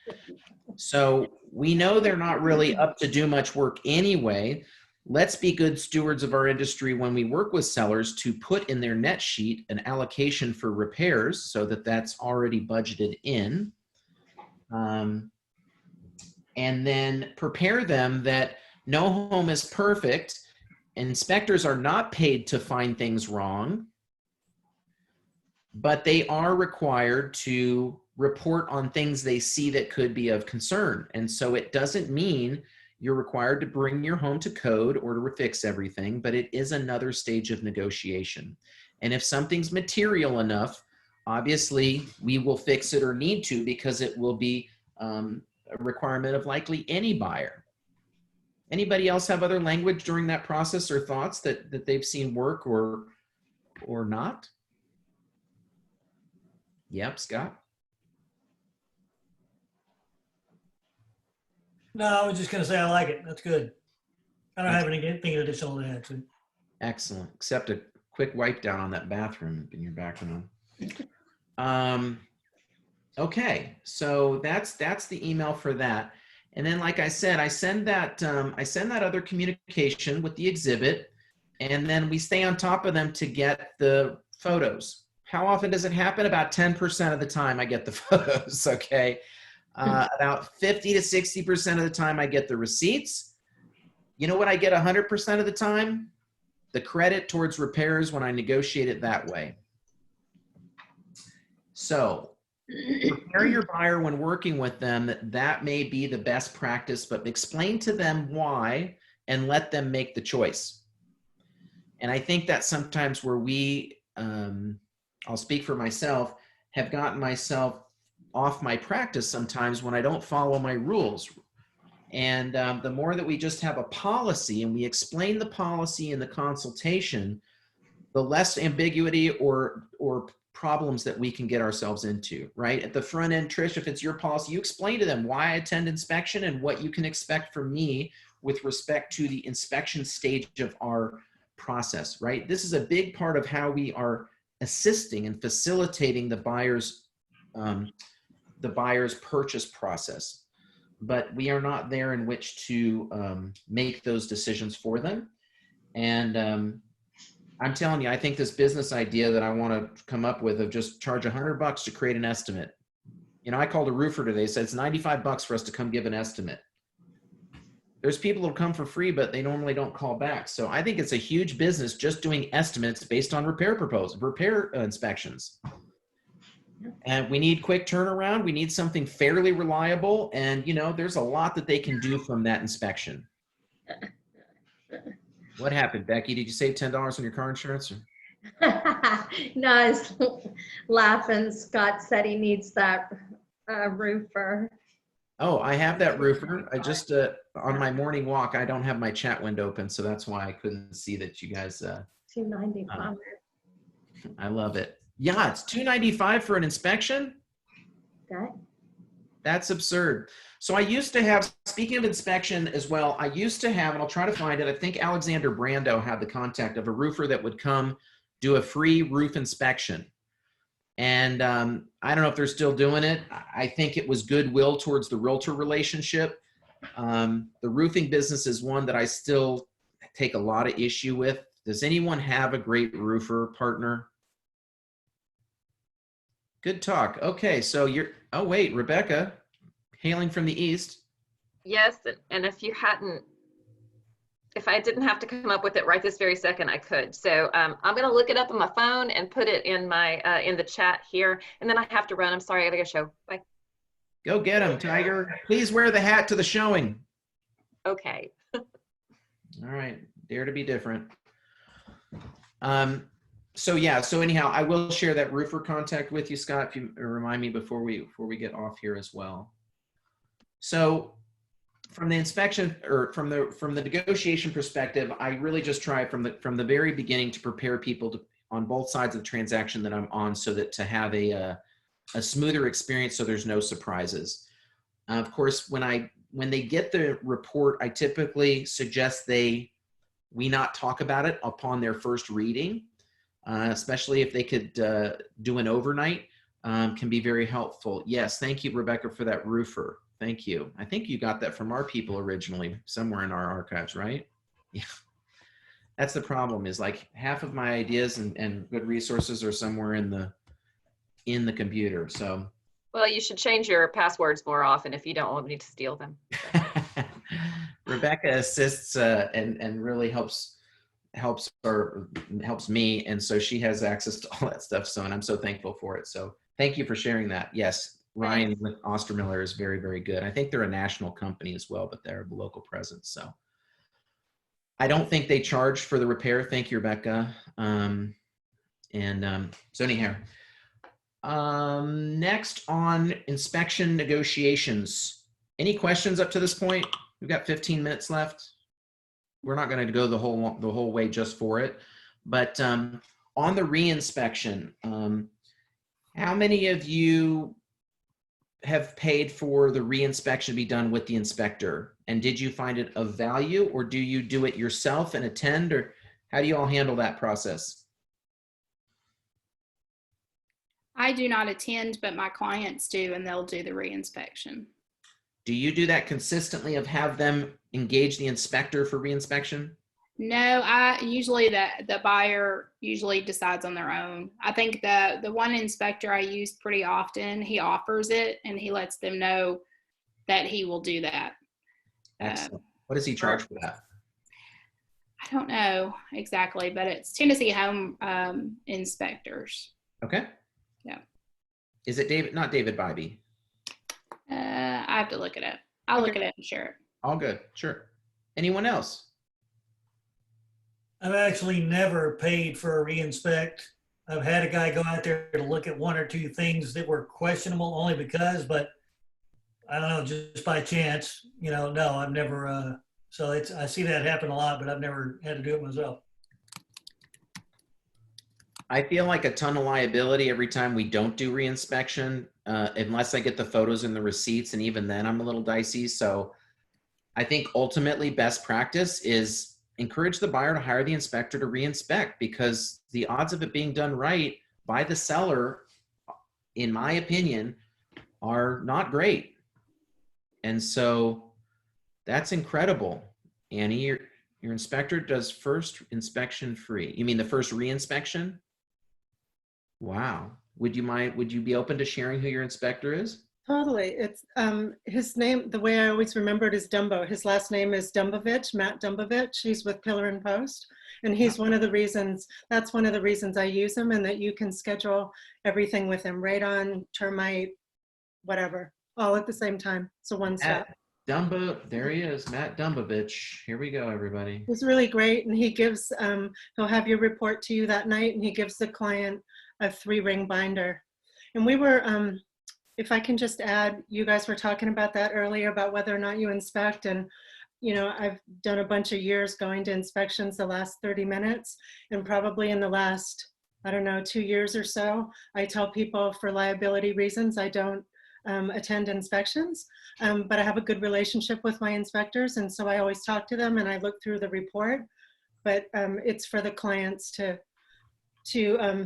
So we know they're not really up to do much work anyway. Let's be good stewards of our industry when we work with sellers to put in their net sheet an allocation for repairs so that that's already budgeted in. And then prepare them that no home is perfect. Inspectors are not paid to find things wrong, but they are required to report on things they see that could be of concern. And so it doesn't mean you're required to bring your home to code or to fix everything, but it is another stage of negotiation. And if something's material enough, obviously we will fix it or need to, because it will be a requirement of likely any buyer. Anybody else have other language during that process or thoughts that they've seen work or not? Yep, Scott. No, I was just going to say I like it. That's good. I don't have anything additional to add to it. Excellent. Except a quick wipe down on that bathroom in your background. Okay, so that's the email for that. And then, like I said, I send that other communication with the exhibit, and then we stay on top of them to get the photos. How often does it happen? About 10% of the time I get the photos, okay? About 50 to 60% of the time I get the receipts. You know what I get 100% of the time? The credit towards repairs when I negotiate it that way. So prepare your buyer when working with them that may be the best practice, but explain to them why and let them make the choice. And I think that sometimes where we, I'll speak for myself, have gotten myself off my practice sometimes when I don't follow my rules. And the more that we just have a policy and we explain the policy in the consultation, the less ambiguity or problems that we can get ourselves into, right? At the front end, Trish, if it's your policy, you explain to them why I attend inspection and what you can expect from me with respect to the inspection stage of our process, right? This is a big part of how we are assisting and facilitating the buyer's purchase process. But we are not there in which to make those decisions for them. And I'm telling you, I think this business idea that I want to come up with of just charge $100 to create an estimate. You know, I called a roofer today, said it's $95 for us to come give an estimate. There's people who come for free, but they normally don't call back. So I think it's a huge business just doing estimates based on repair inspections. And we need quick turnaround. We need something fairly reliable. And, you know, there's a lot that they can do from that inspection. What happened, Becky? Did you save $10 on your car insurance? No, I was laughing. Scott said he needs that roofer. Oh, I have that roofer. I just, on my morning walk, I don't have my chat window open. So that's why I couldn't see that you guys. $295. I love it. Yeah, it's $295 for an inspection. Okay. That's absurd. So I used to have, speaking of inspection as well, I used to have, and I'll try to find it, I think Alexander Brando had the contact of a roofer that would come do a free roof inspection. And I don't know if they're still doing it. I think it was goodwill towards the realtor relationship. The roofing business is one that I still take a lot of issue with. Does anyone have a great roofer partner? Good talk. Okay, so you're, oh wait, Rebecca, hailing from the East. Yes, and if I didn't have to come up with it right this very second, I could. So I'm going to look it up on my phone and put it in my in the chat here. And then I have to run. I'm sorry, I got to go show. Bye. Go get him, Tiger. Please wear the hat to the showing. Okay. All right, dare to be different. So yeah, so anyhow, I will share that roofer contact with you, Scott, if you remind me before we get off here as well. So from the inspection or from the negotiation perspective, I really just try from the very beginning to prepare people on both sides of the transaction that I'm on, so that to have a smoother experience, so there's no surprises. Of course, when they get the report, I typically suggest we not talk about it upon their first reading. Especially if they could do an overnight, can be very helpful. Yes, thank you, Rebecca, for that roofer. Thank you. I think you got that from our people originally, somewhere in our archives, right? Yeah. That's the problem, is like half of my ideas and good resources are somewhere in the computer. So. Well, you should change your passwords more often if you don't want me to steal them. Rebecca assists and really helps me, and so she has access to all that stuff, so, and I'm so thankful for it. So thank you for sharing that. Yes, Ryan with Ostermiller is very, very good. I think they're a national company as well, but they're a local presence. So I don't think they charge for the repair. Thank you, Rebecca. So anyhow, next on inspection negotiations. Any questions up to this point? We've got 15 minutes left. We're not going to go the whole way just for it, but on the reinspection, how many of you have paid for the reinspection to be done with the inspector? And did you find it of value, or do you do it yourself and attend, or how do you all handle that process? I do not attend, but my clients do, and they'll do the reinspection. Do you do that consistently, of have them engage the inspector for reinspection? No, the buyer usually decides on their own. I think the one inspector I use pretty often, he offers it and he lets them know that he will do that. Excellent. What does he charge for that? I don't know exactly, but it's Tennessee Home Inspectors. Okay. Yeah. Is it not David Bybee? I have to look it up. I'll look it up and share it. All good. Sure. Anyone else? I've actually never paid for a reinspect. I've had a guy go out there to look at one or two things that were questionable only because, but I don't know, just by chance, no, I've never, so I see that happen a lot, but I've never had to do it myself. I feel like a ton of liability every time we don't do reinspection, unless I get the photos and the receipts, and even then I'm a little dicey. So I think ultimately best practice is encourage the buyer to hire the inspector to reinspect, because the odds of it being done right by the seller, in my opinion, are not great. And so that's incredible. Annie, your inspector does first inspection free. You mean the first reinspection? Wow. Would you be open to sharing who your inspector is? Totally. It's his name, the way I always remember it is Dumbo. His last name is Dumbovich, Matt Dumbovich. He's with Pillar and Post. And he's one of the reasons, that's one of the reasons I use him, and that you can schedule everything with him, radon, termite, whatever, all at the same time. So one step. Dumbo, there he is, Matt Dumbovich. Here we go, everybody. He's really great, and he gives, he'll have you report to you that night, and he gives the client a 3-ring binder. And we were, if I can just add, you guys were talking about that earlier, about whether or not you inspect, and you know, I've done a bunch of years going to inspections the last 30 minutes, and probably in the last, I don't know, 2 years or so, I tell people for liability reasons, I don't attend inspections, but I have a good relationship with my inspectors, and so I always talk to them and I look through the report, but it's for the clients to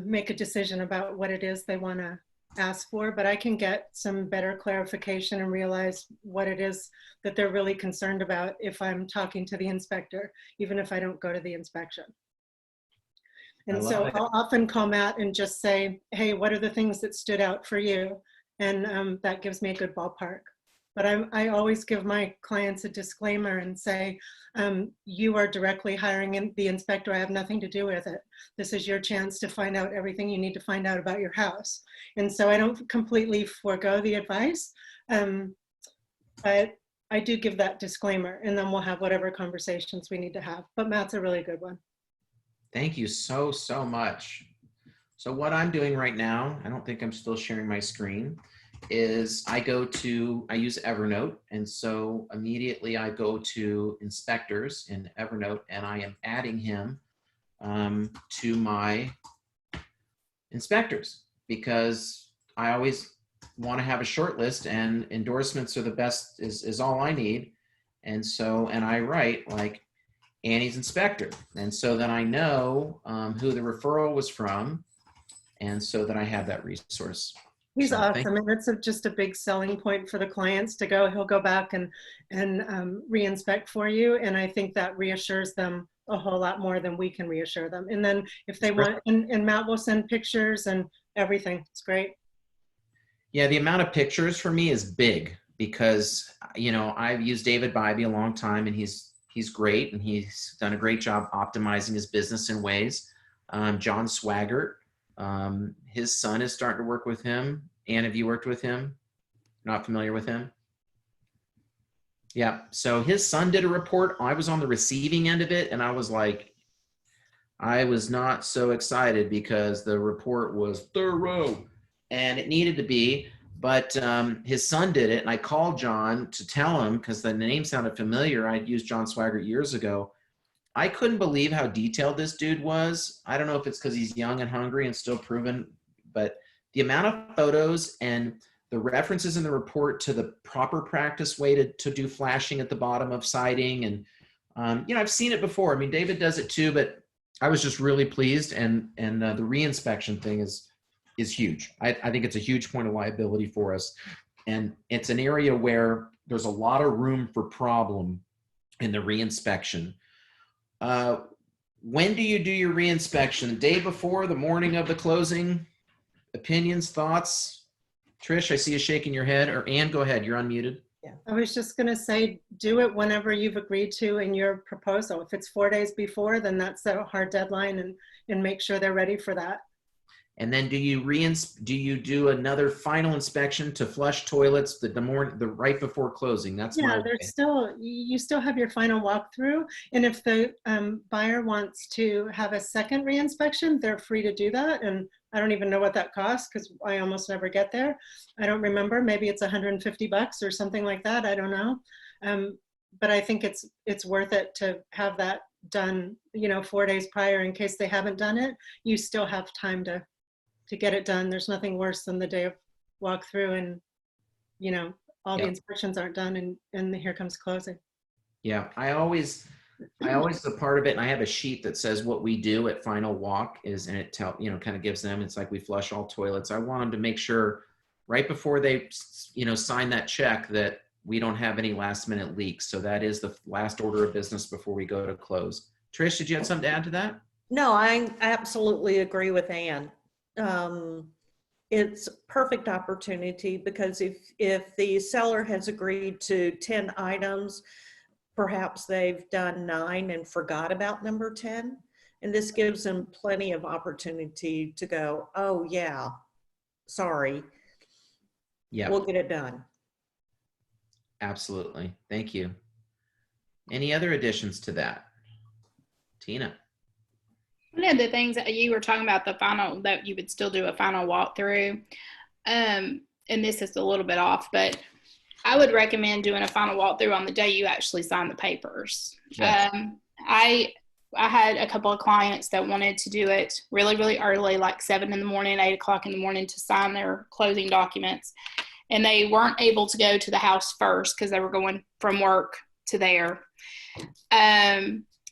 make a decision about what it is they want to ask for. But I can get some better clarification and realize what it is that they're really concerned about if I'm talking to the inspector, even if I don't go to the inspection. And so I'll often call Matt and just say, hey, what are the things that stood out for you? And that gives me a good ballpark. But I always give my clients a disclaimer and say, you are directly hiring the inspector. I have nothing to do with it. This is your chance to find out everything you need to find out about your house. And so I don't completely forego the advice, but I do give that disclaimer, and then we'll have whatever conversations we need to have. But Matt's a really good one. Thank you so much. So what I'm doing right now, I don't think I'm still sharing my screen, is I use Evernote. And so immediately I go to inspectors in Evernote, and I am adding him to my inspectors, because I always want to have a short list, and endorsements are the best, is all I need. And so, and I write like Annie's inspector. And so then I know who the referral was from. And so that I have that resource. He's awesome, and it's just a big selling point for the clients to go. He'll go back and re-inspect for you, and I think that reassures them a whole lot more than we can reassure them. And then if they want, and Matt will send pictures and everything. It's great. Yeah, the amount of pictures for me is big, because you know, I've used David Bybee a long time, and he's great, and he's done a great job optimizing his business in ways. John Swaggart. His son is starting to work with him. Anne, have you worked with him? Not familiar with him? Yeah, so his son did a report. I was on the receiving end of it, and I was like, I was not so excited, because the report was thorough, and it needed to be, but his son did it, and I called John to tell him, because the name sounded familiar. I'd used John Swaggart years ago. I couldn't believe how detailed this dude was. I don't know if it's because he's young and hungry and still proven, but the amount of photos and the references in the report to the proper practice way to do flashing at the bottom of siding. And, you know, I've seen it before. I mean, David does it too, but I was just really pleased. And the reinspection thing is huge. I think it's a huge point of liability for us. And it's an area where there's a lot of room for problem in the reinspection. When do you do your reinspection? The day before, the morning of the closing? Opinions, thoughts? Trish, I see you shaking your head. Or Anne, go ahead. You're unmuted. Yeah, I was just going to say, do it whenever you've agreed to in your proposal. If it's 4 days before, then that's a hard deadline, and make sure they're ready for that. And then do you do another final inspection to flush toilets the right before closing? That's yeah. You still have your final walkthrough, and if the buyer wants to have a second reinspection, they're free to do that. And I don't even know what that costs, because I almost never get there. I don't remember. Maybe it's $150 or something like that. I don't know. But I think it's worth it to have that done, 4 days prior in case they haven't done it. You still have time to get it done. There's nothing worse than the day of walkthrough and, all the inspections aren't done and here comes closing. Yeah, I always a part of it, and I have a sheet that says what we do at final walk is, and it kind of gives them, it's like we flush all toilets. I want them to make sure right before they, sign that check that we don't have any last minute leaks. So that is the last order of business before we go to close. Trish, did you have something to add to that? No, I absolutely agree with Ann. It's perfect opportunity because if the seller has agreed to 10 items, perhaps they've done 9 and forgot about number 10. And this gives them plenty of opportunity to go, oh yeah, sorry. Yeah, We'll get it done. absolutely. Thank you. Any other additions to that? Tina? One of the things that you were talking about, that you would still do a final walkthrough, and this is a little bit off, but I would recommend doing a final walkthrough on the day you actually sign the papers. Yes. I had a couple of clients that wanted to do it really, really early, like 7 in the morning, 8 o'clock in the morning, to sign their closing documents. And they weren't able to go to the house first because they were going from work to there.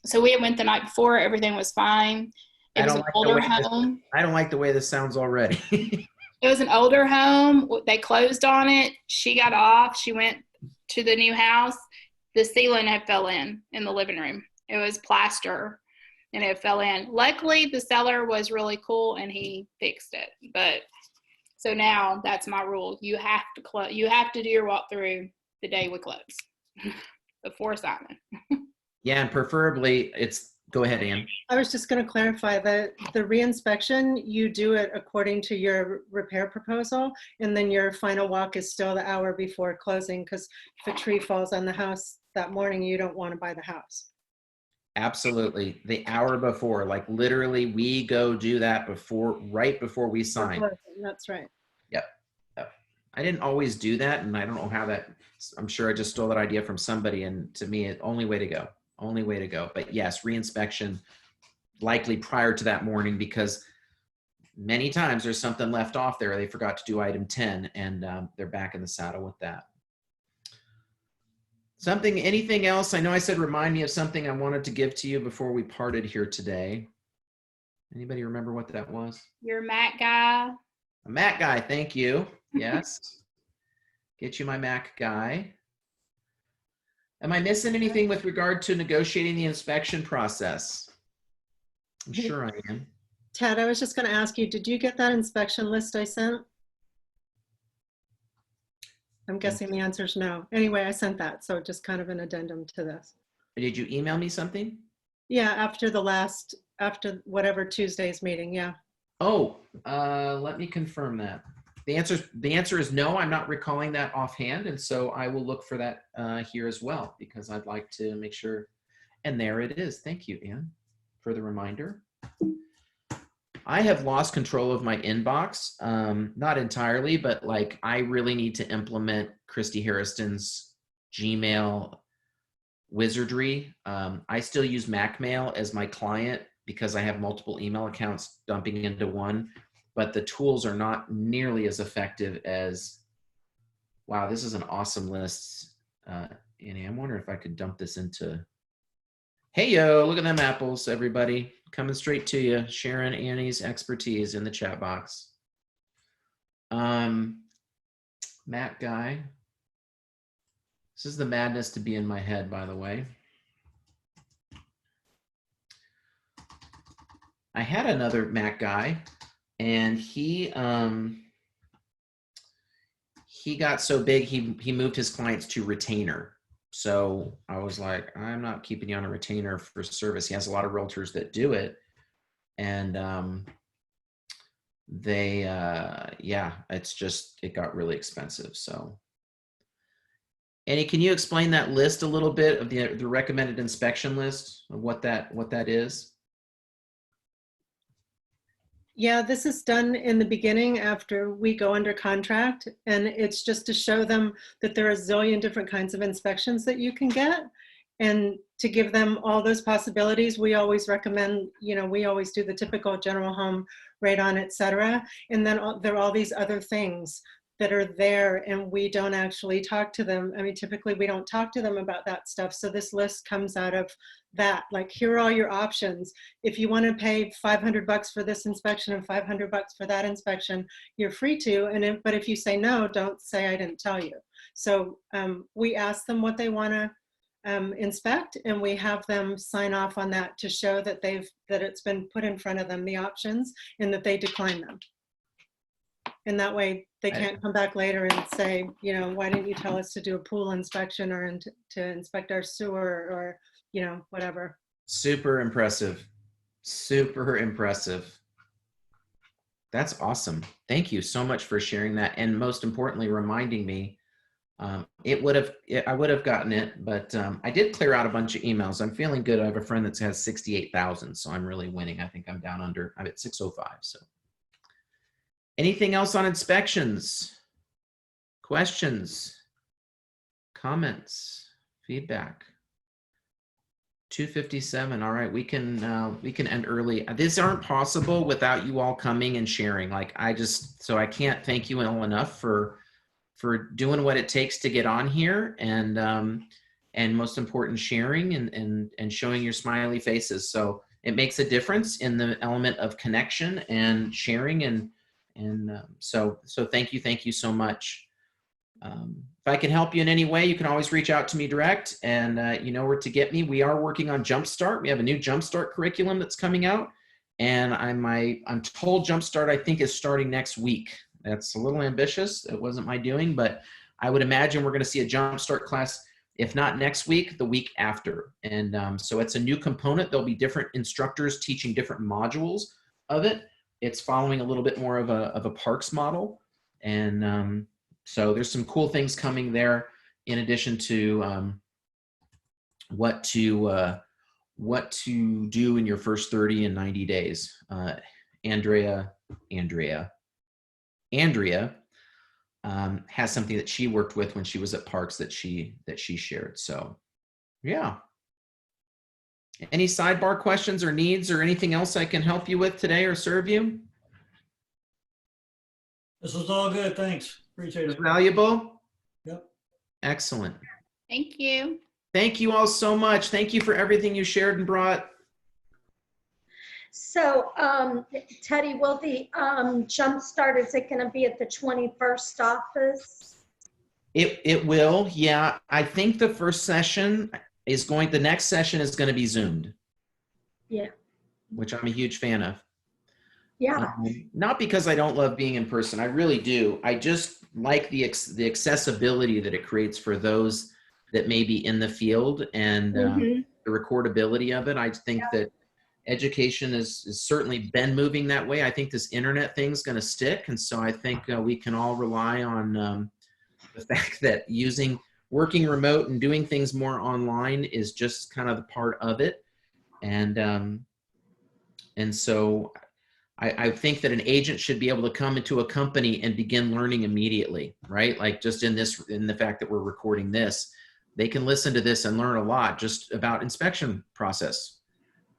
So we went the night before, everything was fine. It was an older home. I don't like the way this sounds already. It was an older home. They closed on it. She got off. She went to the new house. The ceiling had fell in the living room. It was plaster and it fell in. Luckily, the seller was really cool and he fixed it. But so now that's my rule. You have to do your walkthrough the day we close before signing. Yeah, and preferably go ahead, Ann. I was just going to clarify that the reinspection, you do it according to your repair proposal, and then your final walk is still the hour before closing, because if a tree falls on the house that morning, you don't want to buy the house. Absolutely. The hour before, like literally we go do that right before we sign. That's right. Yep. I didn't always do that, and I don't know how I'm sure I just stole that idea from somebody, and to me, it's only way to go. But yes, reinspection likely prior to that morning, because many times there's something left off there. They forgot to do item 10 and they're back in the saddle with that. Anything else? I know I said remind me of something I wanted to give to you before we parted here today. Anybody remember what that was? Your Mac guy. A Mac guy, thank you. Yes. Get you my Mac guy. Am I missing anything with regard to negotiating the inspection process? I'm sure I am. Ted, I was just going to ask you, did you get that inspection list I sent? I'm guessing the answer is no. Anyway, I sent that, so just kind of an addendum to this. Did you email me something? Yeah, after whatever Tuesday's meeting, yeah. Oh, let me confirm that. The answer is no. I'm not recalling that offhand, and so I will look for that here as well, because I'd like to make sure. And there it is. Thank you, Ann, for the reminder. I have lost control of my inbox, not entirely, but like I really need to implement Christy Harriston's Gmail wizardry. I still use MacMail as my client because I have multiple email accounts dumping into one, but the tools are not nearly as effective as, wow, this is an awesome list. Annie, I wonder if I could dump this into, hey, yo, look at them apples, everybody. Coming straight to you, sharing Annie's expertise in the chat box. Matt guy. This is the madness to be in my head, by the way. I had another Mac guy, and he got so big he moved his clients to retainer. So I was like, I'm not keeping you on a retainer for service. He has a lot of realtors that do it, and it got really expensive. So Annie, can you explain that list a little bit of the recommended inspection list of what that is? Yeah, this is done in the beginning after we go under contract, and it's just to show them that there are a zillion different kinds of inspections that you can get. And to give them all those possibilities, we always recommend, we always do the typical general home, radon, et cetera. And then there are all these other things that are there, and we don't actually talk to them. I mean, typically we don't talk to them about that stuff. So this list comes out of that. Like, here are all your options. If you want to pay $500 for this inspection and $500 for that inspection, you're free to. But if you say no, don't say I didn't tell you. So we ask them what they want to inspect, and we have them sign off on that to show that it's been put in front of them, the options, and that they decline them. And that way they can't come back later and say, why didn't you tell us to do a pool inspection or to inspect our sewer or, whatever. Super impressive. Super impressive. That's awesome. Thank you so much for sharing that. And most importantly, reminding me, I would have gotten it, but I did clear out a bunch of emails. I'm feeling good. I have a friend that has 68,000, so I'm really winning. I think I'm at 605. So anything else on inspections? Questions? Comments? Feedback? 2:57. All right, we can end early. These aren't possible without you all coming and sharing. So I can't thank you all enough for doing what it takes to get on here, and most important, sharing and showing your smiley faces. So it makes a difference in the element of connection and sharing, so thank you so much. If I can help you in any way, you can always reach out to me direct, and you know where to get me. We are working on Jumpstart. We have a new Jumpstart curriculum that's coming out, and I'm told Jumpstart, I think, is starting next week. That's a little ambitious. It wasn't my doing, but I would imagine we're going to see a Jumpstart class, if not next week, the week after. And so it's a new component. There'll be different instructors teaching different modules of it. It's following a little bit more of a Parks model. And so there's some cool things coming there in addition to what to do in your first 30 and 90 days. Andrea has something that she worked with when she was at Parks that she shared. So yeah. Any sidebar questions or needs or anything else I can help you with today or serve you? This was all good. Thanks. Appreciate it. Valuable? Yep. Excellent. Thank you. Thank you all so much. Thank you for everything you shared and brought. So, Teddy, will the Jumpstart, is it going to be at the 21st office? It will, yeah. I think the first session the next session is going to be Zoomed. Yeah. Which I'm a huge fan of. Yeah. Not because I don't love being in person. I really do. I just like the accessibility that it creates for those that may be in the field, and the recordability of it. I think that education has certainly been moving that way. I think this internet thing's going to stick. And so I think we can all rely on the fact that working remote and doing things more online is just kind of the part of it. And so I think that an agent should be able to come into a company and begin learning immediately, right? Like just in the fact that we're recording this, they can listen to this and learn a lot just about inspection process,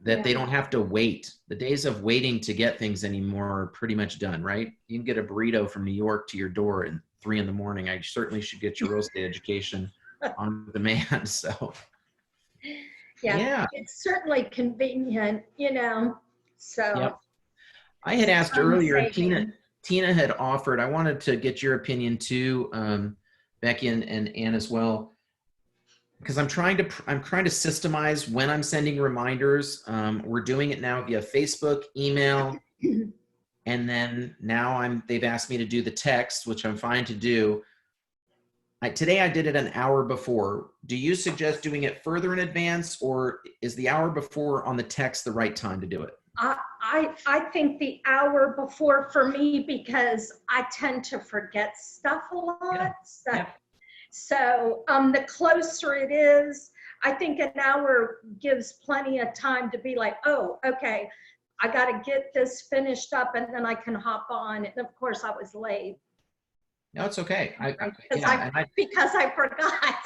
that they don't have to wait. The days of waiting to get things anymore are pretty much done, right? You can get a burrito from New York to your door at 3 in the morning. I certainly should get your real estate education on demand. So yeah. It's certainly convenient, so. Yep. I had asked earlier, and Tina had offered, I wanted to get your opinion too, Becky and Ann as well, because I'm trying to systemize when I'm sending reminders. We're doing it now via Facebook, email, and then now they've asked me to do the text, which I'm fine to do. Today I did it an hour before. Do you suggest doing it further in advance, or is the hour before on the text the right time to do it? I think the hour before for me, because I tend to forget stuff a lot. So the closer it is, I think an hour gives plenty of time to be like, oh, okay, I got to get this finished up and then I can hop on. And of course I was late. No, it's okay. Because I forgot.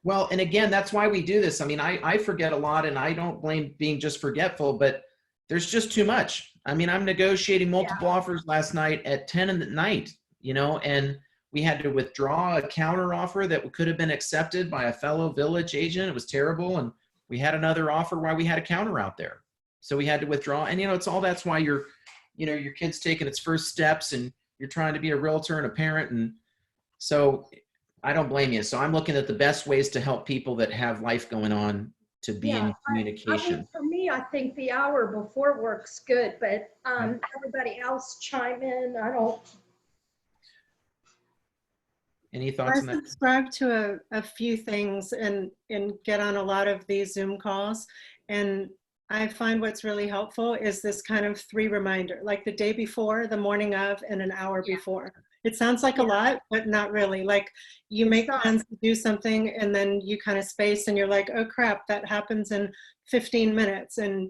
Well, and again, that's why we do this. I mean, I forget a lot, and I don't blame being just forgetful, but there's just too much. I mean, I'm negotiating multiple offers last night at 10 at night, you know, and we had to withdraw a counter offer that could have been accepted by a fellow village agent. It was terrible. And we had another offer while we had a counter out there. So we had to withdraw. And, you know, it's all that's why your kid's taking its first steps and you're trying to be a realtor and a parent. And so I don't blame you. So I'm looking at the best ways to help people that have life going on to be in communication. I mean, for me, I think the hour before works good, but everybody else chime in. I don't. Any thoughts on I that? subscribe to a few things and get on a lot of these Zoom calls. And I find what's really helpful is this kind of 3 reminder, like the day before, the morning of, and an hour before. It sounds like a lot, but not really. Like you make plans to do something and then you kind of space and you're like, oh crap, that happens in 15 minutes. And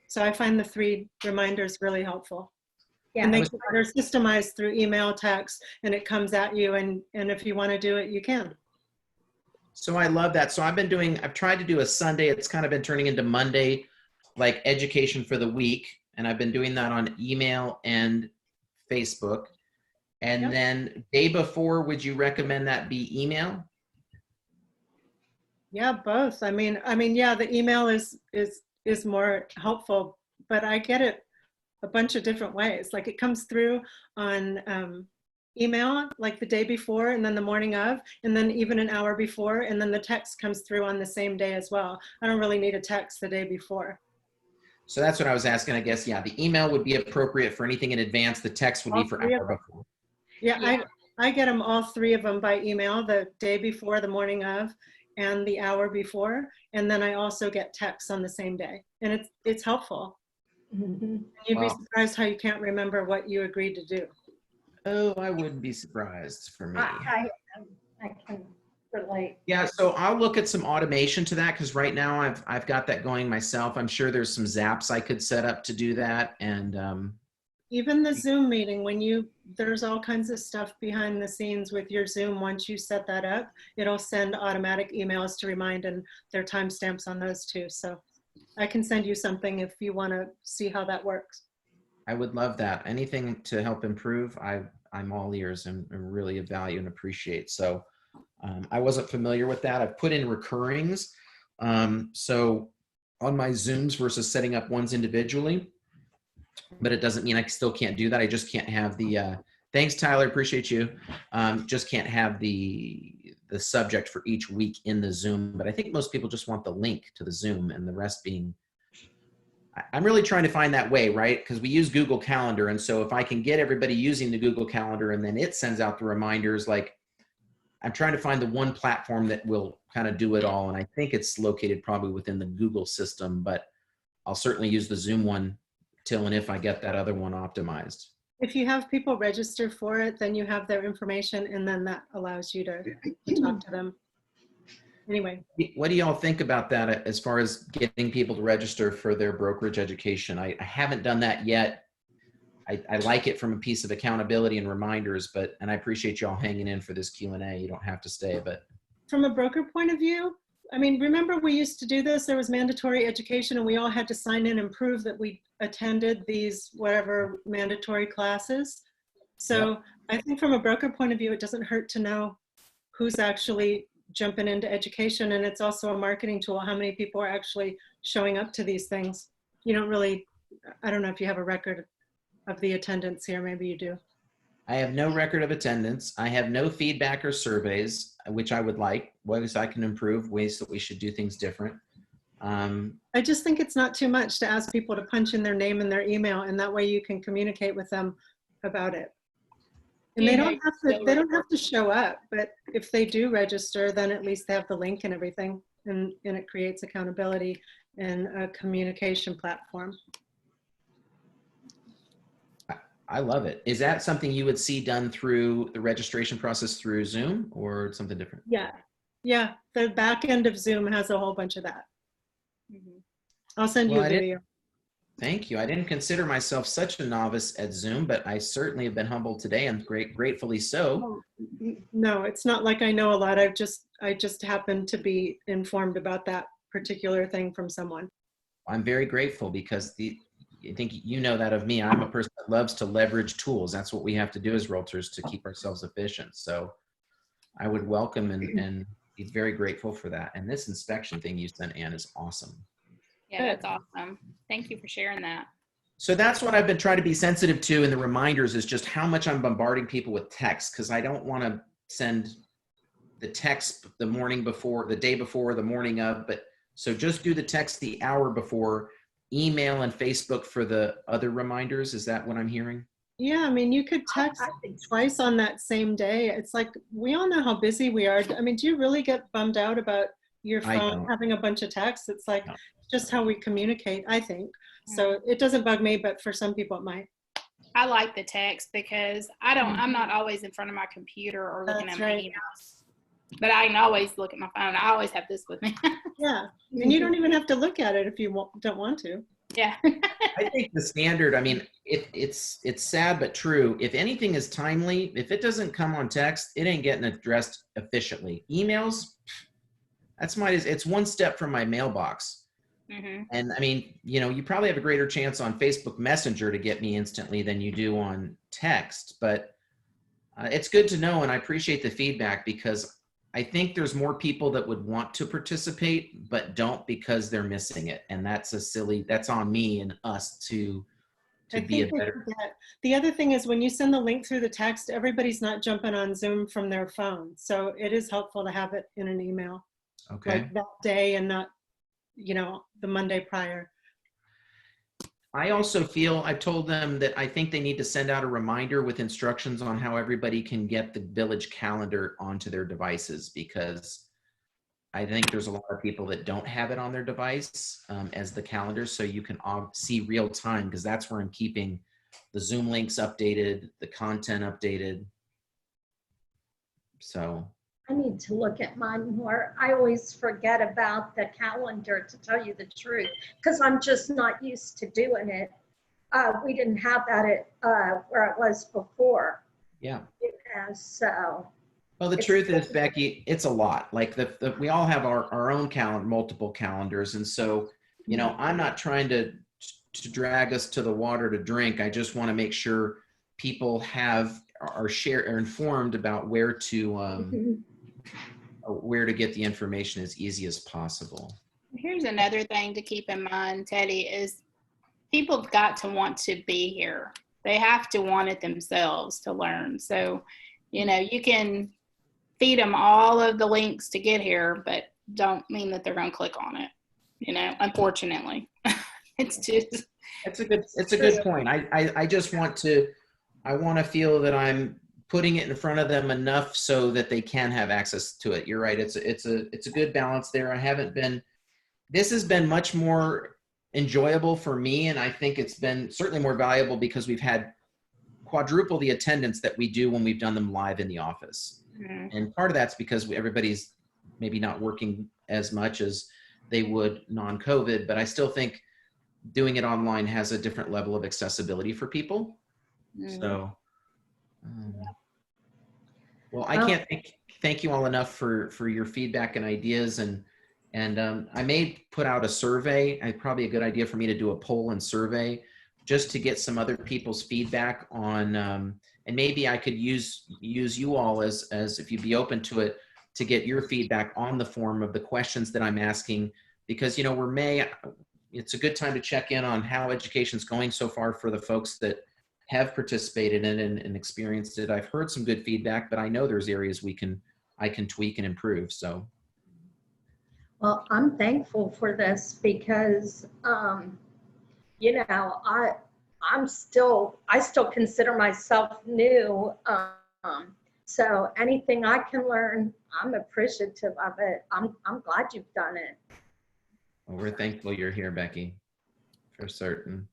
so I find the 3 reminders really helpful. Yeah. And they're systemized through email, text, and it comes at you. And if you want to do it, you can. So I love that. So I've tried to do a Sunday. It's kind of been turning into Monday, like education for the week. And I've been doing that on email and Facebook. And then day before, would you recommend that be email? Yeah, both. I mean, yeah, the email is more helpful, but I get it a bunch of different ways. Like it comes through on email, like the day before and then the morning of, and then even an hour before, and then the text comes through on the same day as well. I don't really need a text the day before. So that's what I was asking, I guess. Yeah, the email would be appropriate for anything in advance. The text would be for hour before. Yeah, I get them, all 3 of them, by email, the day before, the morning of, and the hour before. And then I also get texts on the same day. And it's helpful. Mm-hmm. You'd be surprised how you can't remember what you agreed to do. Oh, I wouldn't be surprised for me. I can relate. Yeah, so I'll look at some automation to that because right now I've got that going myself. I'm sure there's some zaps I could set up to do that. And even the Zoom meeting, there's all kinds of stuff behind the scenes with your Zoom. Once you set that up, it'll send automatic emails to remind, and there are timestamps on those too. So I can send you something if you want to see how that works. I would love that. Anything to help improve, I'm all ears and really value and appreciate. So I wasn't familiar with that. I've put in recurrings. So on my Zooms versus setting up ones individually, but it doesn't mean I still can't do that. I just can't have the, thanks Tyler, appreciate you. Just can't have the subject for each week in the Zoom, but I think most people just want the link to the Zoom and the rest being, I'm really trying to find that way, right? Because we use Google Calendar. And so if I can get everybody using the Google Calendar and then it sends out the reminders, like I'm trying to find the one platform that will kind of do it all. And I think it's located probably within the Google system, but I'll certainly use the Zoom one till and if I get that other one optimized. If you have people register for it, then you have their information, and then that allows you to talk to them. Anyway. What do y'all think about that as far as getting people to register for their brokerage education? I haven't done that yet. I like it from a piece of accountability and reminders, and I appreciate y'all hanging in for this Q&A. You don't have to stay, but. From a broker point of view, I mean, remember we used to do this, there was mandatory education and we all had to sign in and prove that we attended these whatever mandatory classes. So I think from a broker point of view, it doesn't hurt to know who's actually jumping into education. And it's also a marketing tool, how many people are actually showing up to these things. You don't really, I don't know if you have a record of the attendance here, maybe you do. I have no record of attendance. I have no feedback or surveys, which I would like, ways I can improve, ways that we should do things different. I just think it's not too much to ask people to punch in their name and their email, and that way you can communicate with them about it. And they don't have to show up, but if they do register, then at least they have the link and everything, and it creates accountability and a communication platform. I love it. Is that something you would see done through the registration process through Zoom or something different? Yeah. Yeah. The back end of Zoom has a whole bunch of that. I'll send you a video. Thank you. I didn't consider myself such a novice at Zoom, but I certainly have been humbled today, and gratefully so. No, it's not like I know a lot. I just happened to be informed about that particular thing from someone. I'm very grateful because I think you know that of me. I'm a person that loves to leverage tools. That's what we have to do as realtors to keep ourselves efficient. So I would welcome and be very grateful for that. And this inspection thing you sent, Ann, is awesome. Yeah, that's awesome. Thank you for sharing that. So that's what I've been trying to be sensitive to in the reminders, is just how much I'm bombarding people with text, because I don't want to send the text the morning before, the day before, the morning of, but so just do the text the hour before, email and Facebook for the other reminders. Is that what I'm hearing? Yeah, I mean, you could text twice on that same day. It's like, we all know how busy we are. I mean, do you really get bummed out about your phone having a bunch of texts? It's like, just how we communicate, I think. So it doesn't bug me, but for some people it might. I like the text because I'm not always in front of my computer or looking at my emails. But I can always look at my phone. I always have this with me. Yeah, and you don't even have to look at it if you don't want to. Yeah. I think the standard, I mean, it's sad but true. If anything is timely, if it doesn't come on text, it ain't getting addressed efficiently. Emails, it's one step from my mailbox. Mm-hmm. And I mean, you probably have a greater chance on Facebook Messenger to get me instantly than you do on text, but it's good to know. And I appreciate the feedback, because I think there's more people that would want to participate, but don't because they're missing it. And that's that's on me and us to be a better. The other thing is, when you send the link through the text, everybody's not jumping on Zoom from their phone. So it is helpful to have it in an email. Okay. Like that day and not, the Monday prior. I also feel, I've told them that I think they need to send out a reminder with instructions on how everybody can get the village calendar onto their devices, because I think there's a lot of people that don't have it on their device as the calendar, so you can see real time, because that's where I'm keeping the Zoom links updated, the content updated. So I need to look at mine more. I always forget about the calendar, to tell you the truth, because I'm just not used to doing it. We didn't have that at where it was before. Yeah. So. Well, the truth is, Becky, it's a lot. Like we all have our own calendar, multiple calendars, and so I'm not trying to drag us to the water to drink. I just want to make sure people are informed about where to get the information as easy as possible. Here's another thing to keep in mind, Teddy, is people have got to want to be here. They have to want it themselves to learn. So, you can feed them all of the links to get here, but don't mean that they're going to click on it. Unfortunately, it's a good point. I just want to feel that I'm putting it in front of them enough so that they can have access to it. You're right. It's a good balance there. This has been much more enjoyable for me. And I think it's been certainly more valuable because we've had quadruple the attendance that we do when we've done them live in the office. Mm-hmm. And part of that's because everybody's maybe not working as much as they would non-COVID, but I still think doing it online has a different level of accessibility for people. Mm-hmm. So, well, I can't thank you all enough for your feedback and ideas, and I may put out a survey. It's probably a good idea for me to do a poll and survey just to get some other people's feedback on, and maybe I could use you all as if you'd be open to it, to get your feedback on the form of the questions that I'm asking, because it's a good time to check in on how education's going so far for the folks that have participated in it and experienced it. I've heard some good feedback, but I know there's areas I can tweak and improve. So, well, I'm thankful for this because, I still consider myself new. So anything I can learn, I'm appreciative of it. I'm glad you've done it. Well, we're thankful you're here, Becky, for certain.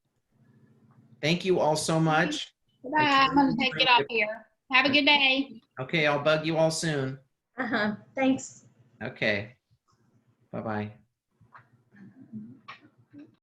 Thank you all so much. Bye. I'm going to take it off here. Have a good day. Okay, I'll bug you all soon. Thanks. Okay. Bye-bye.